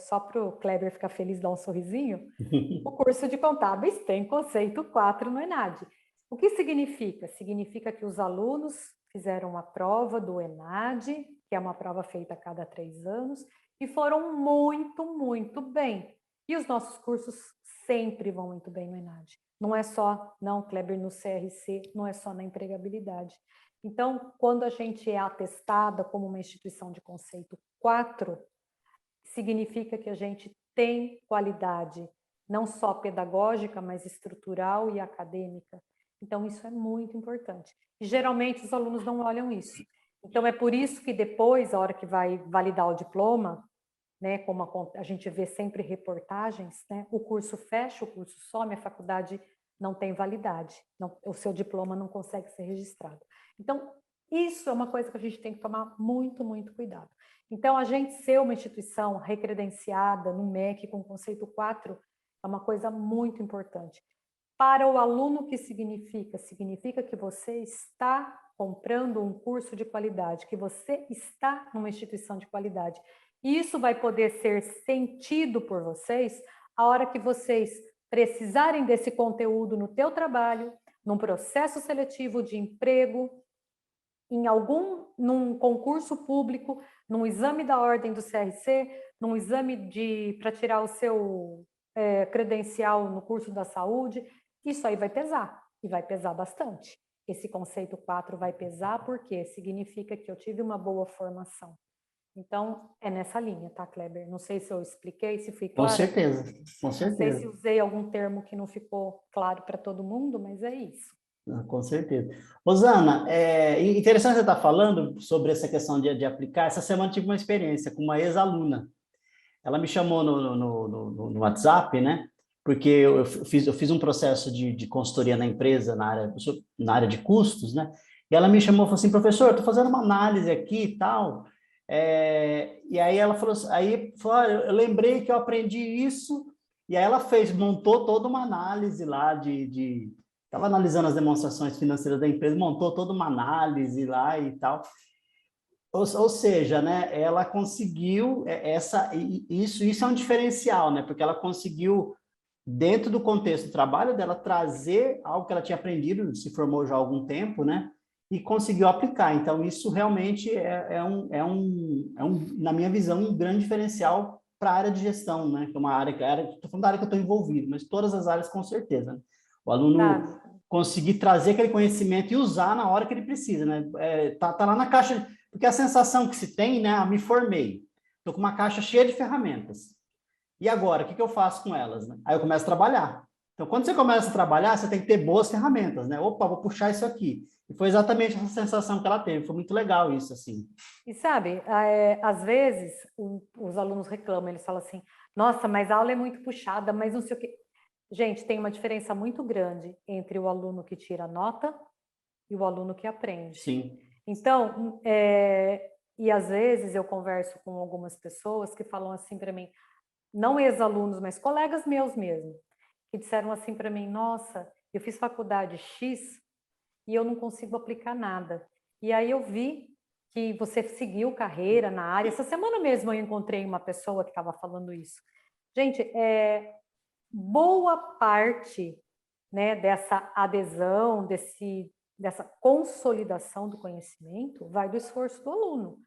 Speaker 2: só para o Kleber ficar feliz, dar um sorrisinho, o curso de contábeis tem conceito 4 no ENAD. O que significa? Significa que os alunos fizeram a prova do ENAD, que é uma prova feita a cada 3 anos, e foram muito, muito bem. E os nossos cursos sempre vão muito bem no ENAD. Não é só, não, Kleber, no CRC, não é só na empregabilidade. Então, quando a gente é atestada como uma instituição de conceito 4, significa que a gente tem qualidade, não só pedagógica, mas estrutural e acadêmica. Então, isso é muito importante. E, geralmente, os alunos não olham isso. Então, é por isso que depois, a hora que vai validar o diploma, né, como a gente vê sempre reportagens, né, o curso fecha, o curso some, a faculdade não tem validade, o seu diploma não consegue ser registrado. Então, isso é uma coisa que a gente tem que tomar muito, muito cuidado. Então, a gente ser uma instituição recredenciada no MEC com conceito 4 é uma coisa muito importante. Para o aluno, o que significa? Significa que você está comprando um curso de qualidade, que você está numa instituição de qualidade. E isso vai poder ser sentido por vocês a hora que vocês precisarem desse conteúdo no teu trabalho, num processo seletivo de emprego, num concurso público, num exame da ordem do CRC, num exame para tirar o seu credencial no curso da saúde. Isso aí vai pesar, e vai pesar bastante. Esse conceito 4 vai pesar porque significa que eu tive uma boa formação. Então, é nessa linha, tá, Kleber? Não sei se eu expliquei, se fui clara.
Speaker 1: Com certeza, com certeza.
Speaker 2: Não sei se usei algum termo que não ficou claro para todo mundo, mas é isso.
Speaker 1: Com certeza. Rosana, interessante você estar falando sobre essa questão de aplicar. Essa semana eu tive uma experiência com uma ex-aluna. Ela me chamou no WhatsApp, né? Porque eu fiz um processo de consultoria na empresa, na área de custos, né? E ela me chamou e falou assim, professor, estou fazendo uma análise aqui e tal. E aí ela falou, eu lembrei que eu aprendi isso, e aí ela montou toda uma análise lá estava analisando as demonstrações financeiras da empresa, montou toda uma análise lá e tal. Ou seja, né, ela conseguiu isso é um diferencial, né, porque ela conseguiu, dentro do contexto do trabalho dela, trazer algo que ela tinha aprendido, se formou já há algum tempo, né, e conseguiu aplicar. Então, isso realmente na minha visão, um grande diferencial para a área de gestão, né, que é uma área, estou falando da área que eu estou envolvido, mas todas as áreas com certeza, né? O aluno conseguir trazer aquele conhecimento e usar na hora que ele precisa, né? Tá lá na caixa, porque a sensação que se tem, né? Me formei, estou com uma caixa cheia de ferramentas. E agora, o que eu faço com elas? Né? Aí eu começo a trabalhar. Então, quando você começa a trabalhar, você tem que ter boas ferramentas, né? Opa, vou puxar isso aqui. E foi exatamente essa sensação que ela teve, foi muito legal isso, assim.
Speaker 2: E sabe, às vezes os alunos reclamam, eles falam assim, nossa, mas a aula é muito puxada, mas não sei o quê. Gente, tem uma diferença muito grande entre o aluno que tira nota e o aluno que aprende.
Speaker 1: Sim.
Speaker 2: Então, e às vezes eu converso com algumas pessoas que falam assim para mim, não ex-alunos, mas colegas meus mesmo, que disseram assim para mim, nossa, eu fiz faculdade X e eu não consigo aplicar nada. E aí eu vi que você seguiu carreira na área. Essa semana mesmo eu encontrei uma pessoa que estava falando isso. Gente, boa parte, né, dessa adesão, dessa consolidação do conhecimento vai do esforço do aluno.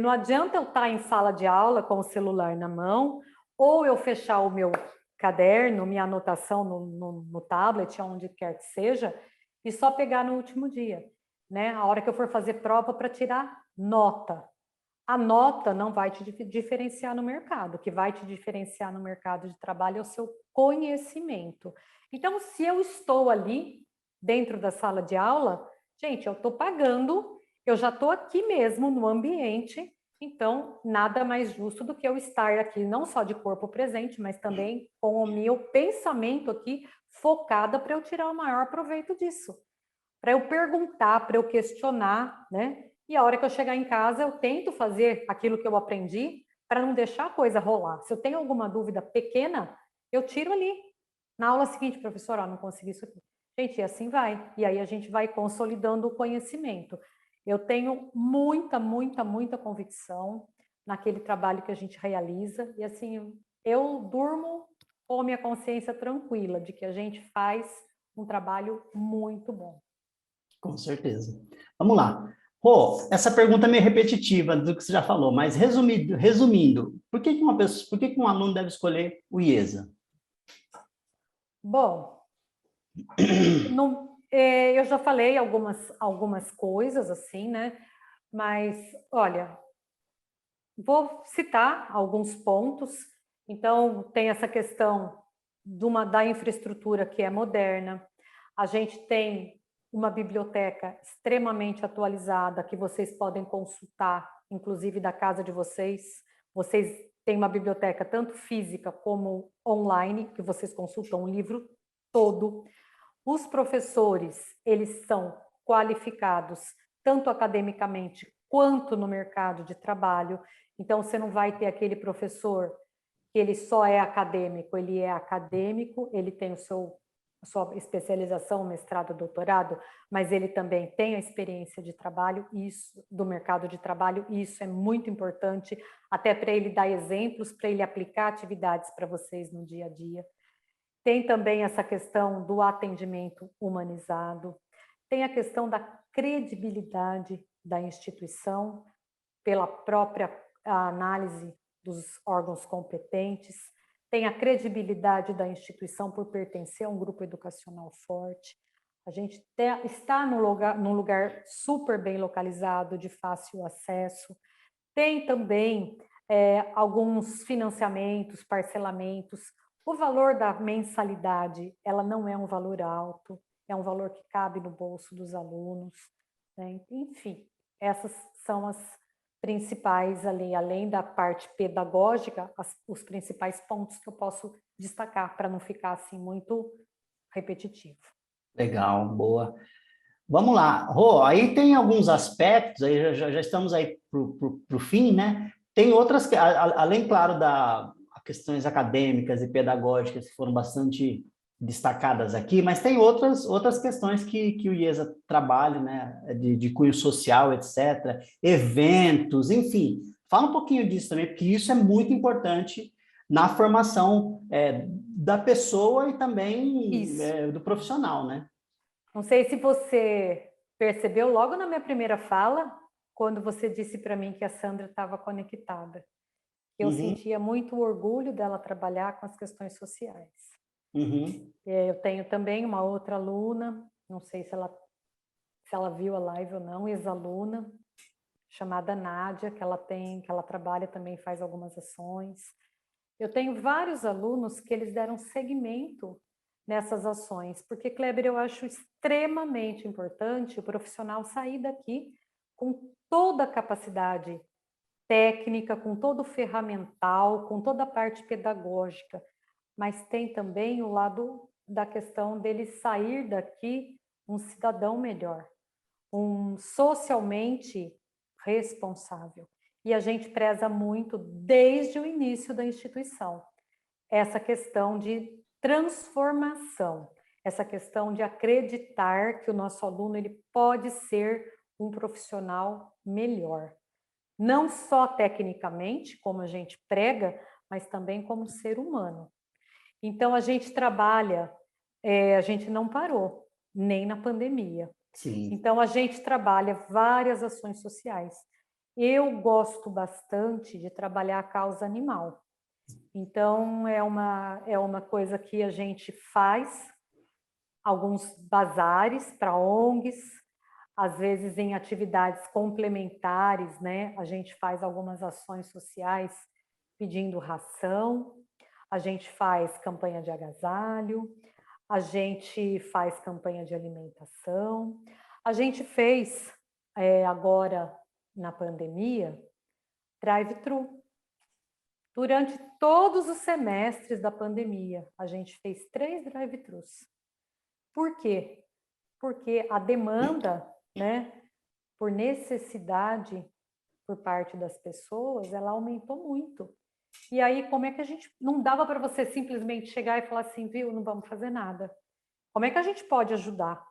Speaker 2: Não adianta eu estar em sala de aula com o celular na mão, ou eu fechar o meu caderno, minha anotação no tablet, onde quer que seja, e só pegar no último dia, né? A hora que eu for fazer prova para tirar nota. A nota não vai te diferenciar no mercado. O que vai te diferenciar no mercado de trabalho é o seu conhecimento. Então, se eu estou ali dentro da sala de aula, gente, eu estou pagando, eu já estou aqui mesmo no ambiente, então nada mais justo do que eu estar aqui, não só de corpo presente, mas também com o meu pensamento aqui focada para eu tirar o maior proveito disso. Para eu perguntar, para eu questionar, né? E a hora que eu chegar em casa, eu tento fazer aquilo que eu aprendi para não deixar a coisa rolar. Se eu tenho alguma dúvida pequena, eu tiro ali. Na aula seguinte, professora, não consegui isso aqui. Gente, e assim vai. E aí a gente vai consolidando o conhecimento. Eu tenho muita convicção naquele trabalho que a gente realiza. E assim, eu durmo com a minha consciência tranquila de que a gente faz um trabalho muito bom.
Speaker 1: Com certeza. Vamos lá. Rô, essa pergunta é meio repetitiva do que você já falou, mas resumindo, por que que um aluno deve escolher o IESA?
Speaker 2: Bom, eu já falei algumas coisas assim, né? Mas, olha, vou citar alguns pontos. Então, tem essa questão da infraestrutura que é moderna. A gente tem uma biblioteca extremamente atualizada que vocês podem consultar, inclusive da casa de vocês. Vocês têm uma biblioteca tanto física como online, que vocês consultam o livro todo. Os professores, eles são qualificados tanto academicamente quanto no mercado de trabalho. Então, você não vai ter aquele professor que ele só é acadêmico, ele tem a sua especialização, mestrado, doutorado, mas ele também tem a experiência de trabalho, isso do mercado de trabalho, e isso é muito importante, até para ele dar exemplos, para ele aplicar atividades para vocês no dia a dia. Tem também essa questão do atendimento humanizado, tem a questão da credibilidade da instituição pela própria análise dos órgãos competentes, tem a credibilidade da instituição por pertencer a um grupo educacional forte. A gente está num lugar super bem localizado, de fácil acesso. Tem também alguns financiamentos, parcelamentos. O valor da mensalidade, ela não é um valor alto, é um valor que cabe no bolso dos alunos, né? Enfim, essas são as principais ali, além da parte pedagógica, os principais pontos que eu posso destacar para não ficar assim muito repetitivo.
Speaker 1: Legal, boa. Vamos lá, Rô, aí tem alguns aspectos, aí já estamos aí para o fim, né? Tem outras, além, claro, da questões acadêmicas e pedagógicas que foram bastante destacadas aqui, mas tem outras questões que o IESA trabalha, né? De cunho social, etc., eventos, enfim. Fala um pouquinho disso também, porque isso é muito importante na formação da pessoa e também do profissional, né?
Speaker 2: Não sei se você percebeu logo na minha primeira fala, quando você disse para mim que a Sandra estava conectada. Eu sentia muito orgulho dela trabalhar com as questões sociais. Eu tenho também uma outra aluna, não sei se ela viu a live ou não, ex-aluna, chamada Nádia, que ela trabalha também, faz algumas ações. Eu tenho vários alunos que eles deram seguimento nessas ações, porque, Kleber, eu acho extremamente importante o profissional sair daqui com toda a capacidade técnica, com todo o ferramental, com toda a parte pedagógica, mas tem também o lado da questão dele sair daqui um cidadão melhor, um socialmente responsável. E a gente preza muito, desde o início da instituição, essa questão de transformação, essa questão de acreditar que o nosso aluno ele pode ser um profissional melhor. Não só tecnicamente, como a gente prega, mas também como ser humano. Então, a gente trabalha, a gente não parou, nem na pandemia.
Speaker 1: Sim.
Speaker 2: Então, a gente trabalha várias ações sociais. Eu gosto bastante de trabalhar a causa animal. Então, é uma coisa que a gente faz, alguns bazares para ONGs, às vezes em atividades complementares, né? A gente faz algumas ações sociais pedindo ração, a gente faz campanha de agasalho, a gente faz campanha de alimentação, a gente fez agora na pandemia drive-thru. Durante todos os semestres da pandemia, a gente fez 3 drive-thrus. Por quê? Porque a demanda, né, por necessidade por parte das pessoas, ela aumentou muito. E aí, como é que a gente... Não dava para você simplesmente chegar e falar assim, viu, não vamos fazer nada. Como é que a gente pode ajudar?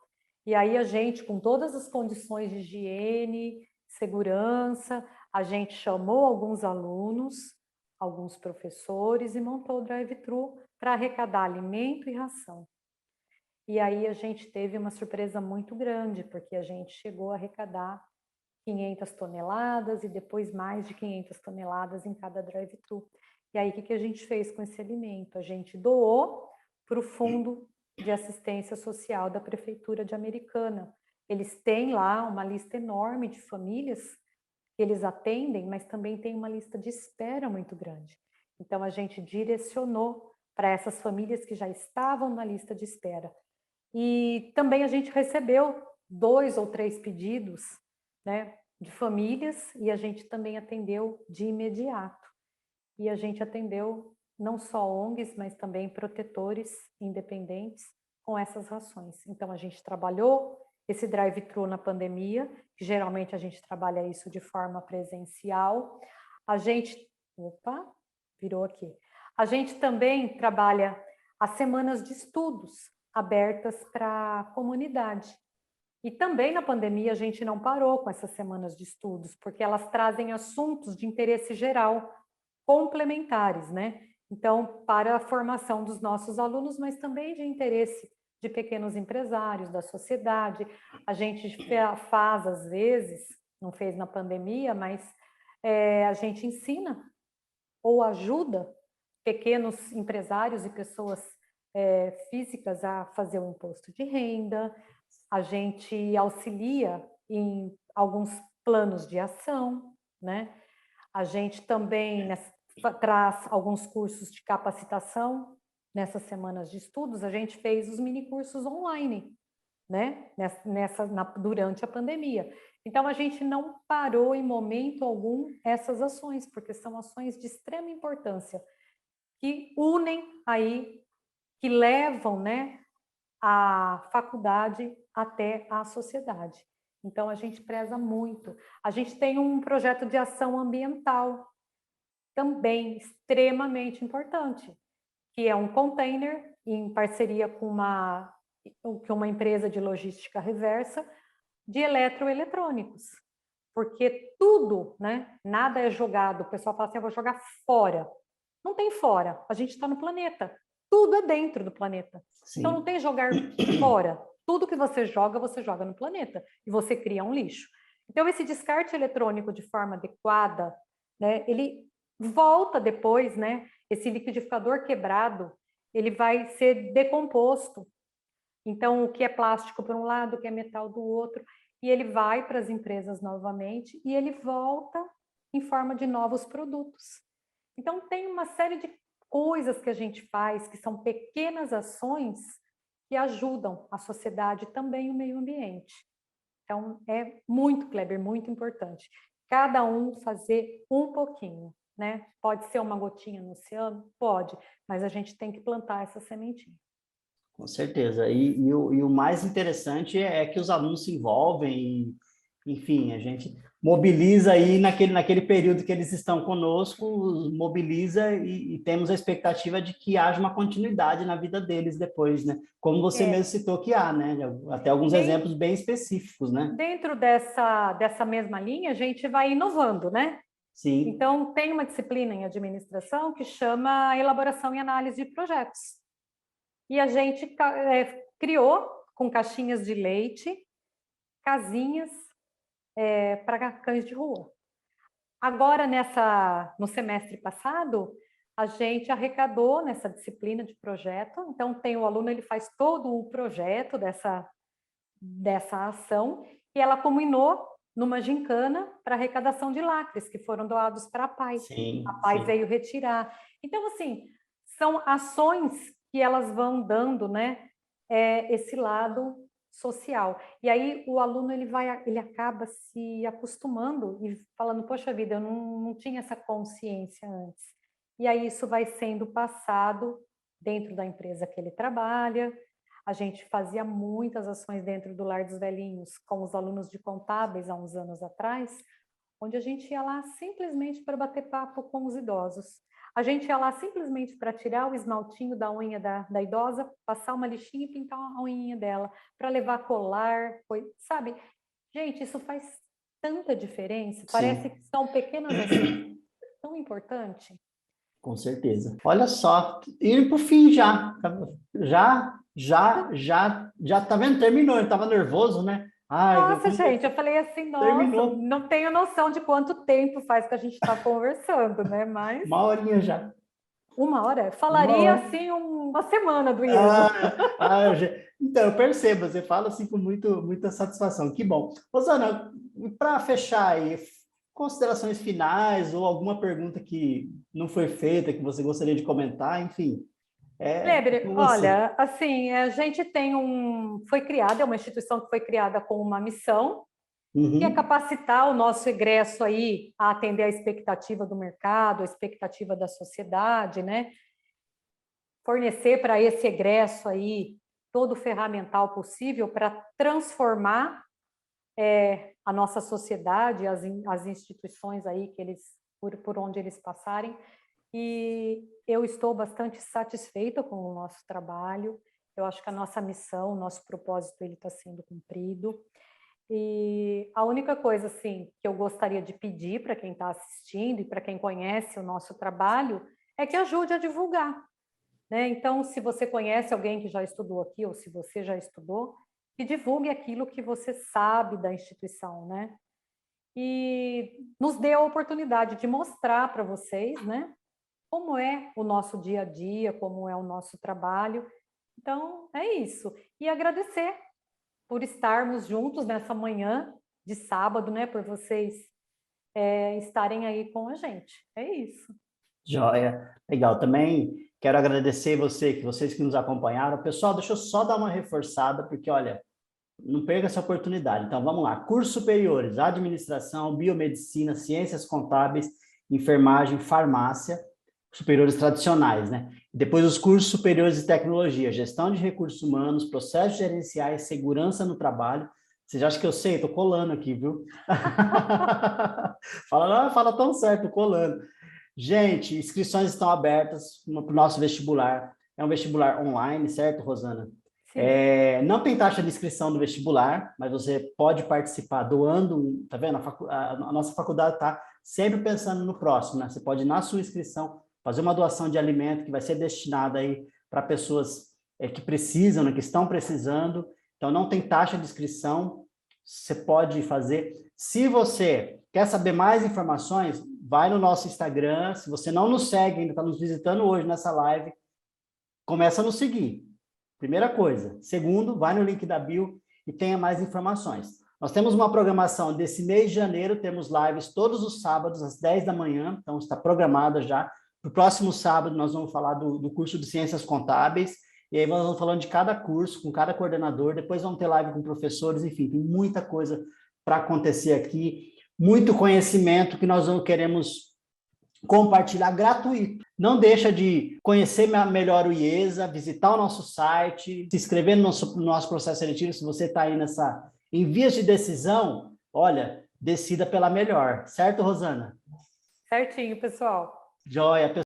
Speaker 2: E aí a gente, com todas as condições de higiene, segurança, a gente chamou alguns alunos, alguns professores e montou o drive-thru para arrecadar alimento e ração. E aí a gente teve uma surpresa muito grande, porque a gente chegou a arrecadar 500 toneladas e depois mais de 500 toneladas em cada drive-thru. E aí, o que a gente fez com esse alimento? A gente doou para o Fundo de Assistência Social da Prefeitura de Americana. Eles têm lá uma lista enorme de famílias que eles atendem, mas também tem uma lista de espera muito grande. Então, a gente direcionou para essas famílias que já estavam na lista de espera. E também a gente recebeu 2 ou 3 pedidos, né, de famílias, e a gente também atendeu de imediato. E a gente atendeu não só ONGs, mas também protetores independentes com essas rações. Então, a gente trabalhou esse drive-thru na pandemia, que geralmente a gente trabalha isso de forma presencial. A gente... Opa, virou aqui. A gente também trabalha as semanas de estudos abertas para a comunidade. E também na pandemia a gente não parou com essas semanas de estudos, porque elas trazem assuntos de interesse geral, complementares, né? Então, para a formação dos nossos alunos, mas também de interesse de pequenos empresários, da sociedade. A gente faz, às vezes, não fez na pandemia, mas a gente ensina ou ajuda pequenos empresários e pessoas físicas a fazer o imposto de renda, a gente auxilia em alguns planos de ação, né? A gente também traz alguns cursos de capacitação. Nessas semanas de estudos, a gente fez os minicursos online, né? Durante a pandemia. Então, a gente não parou em momento algum essas ações, porque são ações de extrema importância, que unem aí, que levam, né, a faculdade até a sociedade. Então, a gente preza muito. A gente tem um projeto de ação ambiental, também extremamente importante, que é um container em parceria com uma empresa de logística reversa de eletroeletrônicos. Porque tudo, né? Nada é jogado. O pessoal fala assim, eu vou jogar fora. Não tem fora, a gente está no planeta. Tudo é dentro do planeta.
Speaker 1: Sim.
Speaker 2: Então não tem jogar fora. Tudo que você joga no planeta. E você cria um lixo. Então esse descarte eletrônico de forma adequada, né, ele volta depois, né? Esse liquidificador quebrado, ele vai ser decomposto. Então o que é plástico por um lado, o que é metal do outro, e ele vai para as empresas novamente e ele volta em forma de novos produtos. Então, tem uma série de coisas que a gente faz, que são pequenas ações, que ajudam a sociedade e também o meio ambiente. Então, é muito, Kleber, muito importante. Cada um fazer um pouquinho, né? Pode ser uma gotinha no oceano? Pode, mas a gente tem que plantar essa sementinha.
Speaker 1: Com certeza. E o mais interessante é que os alunos se envolvem e, enfim, a gente mobiliza aí naquele período que eles estão conosco, mobiliza e temos a expectativa de que haja uma continuidade na vida deles depois, né? Como você mesmo citou que há, né? Até alguns exemplos bem específicos, né?
Speaker 2: Dentro dessa mesma linha, a gente vai inovando, né?
Speaker 1: Sim.
Speaker 2: Então, tem uma disciplina em administração que chama elaboração e análise de projetos. E a gente criou, com caixinhas de leite, casinhas para cães de rua. Agora, no semestre passado, a gente arrecadou nessa disciplina de projeto. Então, tem o aluno, ele faz todo o projeto dessa ação e ela culminou numa gincana para arrecadação de lacres que foram doados para a PAI.
Speaker 1: Sim,
Speaker 2: a PAI
Speaker 1: sim.
Speaker 2: veio retirar. Então, assim, são ações que elas vão dando, né, esse lado social. E aí o aluno ele acaba se acostumando e falando, poxa vida, eu não tinha essa consciência antes. E aí isso vai sendo passado dentro da empresa que ele trabalha. A gente fazia muitas ações dentro do Lar dos Velhinhos com os alunos de contábeis há uns anos atrás, onde a gente ia lá simplesmente para bater papo com os idosos. A gente ia lá simplesmente para tirar o esmaltinho da unha da idosa, passar uma lixinha e pintar a unhinha dela, para levar colar, sabe? Gente, isso faz tanta diferença. Parece que são pequenas ações tão importantes.
Speaker 1: Com certeza. Olha só, indo para o fim já. Já, tá vendo? Terminou, eu estava nervoso, né? Ai,
Speaker 2: nossa, gente, eu falei assim, nossa,
Speaker 1: terminou.
Speaker 2: Não tenho noção de quanto tempo faz que a gente está conversando, né? Mas...
Speaker 1: Uma horinha já.
Speaker 2: Uma hora? Falaria assim uma semana do Ian.
Speaker 1: Então, eu percebo, você fala assim com muita satisfação. Que bom. Rosana, para fechar aí, considerações finais ou alguma pergunta que não foi feita, que você gostaria de comentar, enfim.
Speaker 2: Kleber, olha, assim, a gente tem é uma instituição que foi criada com uma missão, que é capacitar o nosso egresso aí a atender a expectativa do mercado, a expectativa da sociedade, né? Fornecer para esse egresso aí todo o ferramental possível para transformar a nossa sociedade, as instituições aí que por onde eles passarem. E eu estou bastante satisfeita com o nosso trabalho. Eu acho que a nossa missão, o nosso propósito, ele está sendo cumprido. E a única coisa assim que eu gostaria de pedir para quem está assistindo e para quem conhece o nosso trabalho é que ajude a divulgar, né? Então, se você conhece alguém que já estudou aqui ou se você já estudou, que divulgue aquilo que você sabe da instituição, né? E nos dê a oportunidade de mostrar para vocês, né? Como é o nosso dia a dia, como é o nosso trabalho. Então, é isso. E agradecer por estarmos juntos nessa manhã de sábado, né? Por vocês estarem aí com a gente. É isso.
Speaker 1: Joia. Legal. Também quero agradecer vocês que nos acompanharam. Pessoal, deixa eu só dar uma reforçada, porque, olha, não perca essa oportunidade. Então, vamos lá. Cursos superiores, administração, biomedicina, ciências contábeis, enfermagem, farmácia, superiores tradicionais, né? Depois os cursos superiores de tecnologia, gestão de recursos humanos, processos gerenciais, segurança no trabalho. Você já acha que eu sei? Estou colando aqui, viu? Fala tão certo, tô colando. Gente, inscrições estão abertas para o nosso vestibular. É um vestibular online, certo, Rosana? Não tem taxa de inscrição do vestibular, mas você pode participar doando, tá vendo? A nossa faculdade está sempre pensando no próximo, né? Você pode, na sua inscrição, fazer uma doação de alimento que vai ser destinada aí para pessoas que precisam, né, que estão precisando. Então, não tem taxa de inscrição, você pode fazer. Se você quer saber mais informações, vai no nosso Instagram. Se você não nos segue, ainda está nos visitando hoje nessa live, começa a nos seguir. Primeira coisa. Segundo, vai no link da bio e tenha mais informações. Nós temos uma programação desse mês de janeiro, temos lives todos os sábados, às 10 da manhã, então está programada já. No próximo sábado, nós vamos falar do curso de Ciências Contábeis, E aí nós vamos falando de cada curso, com cada coordenador, depois vamos ter live com professores, enfim, tem muita coisa para acontecer aqui, muito conhecimento que nós queremos compartilhar gratuito. Não deixa de conhecer melhor o IESA, visitar o nosso site, se inscrever no nosso processo seletivo, se você está aí em vias de decisão, olha, decida pela melhor. Certo, Rosana?
Speaker 2: Certinho, pessoal.
Speaker 1: Joia.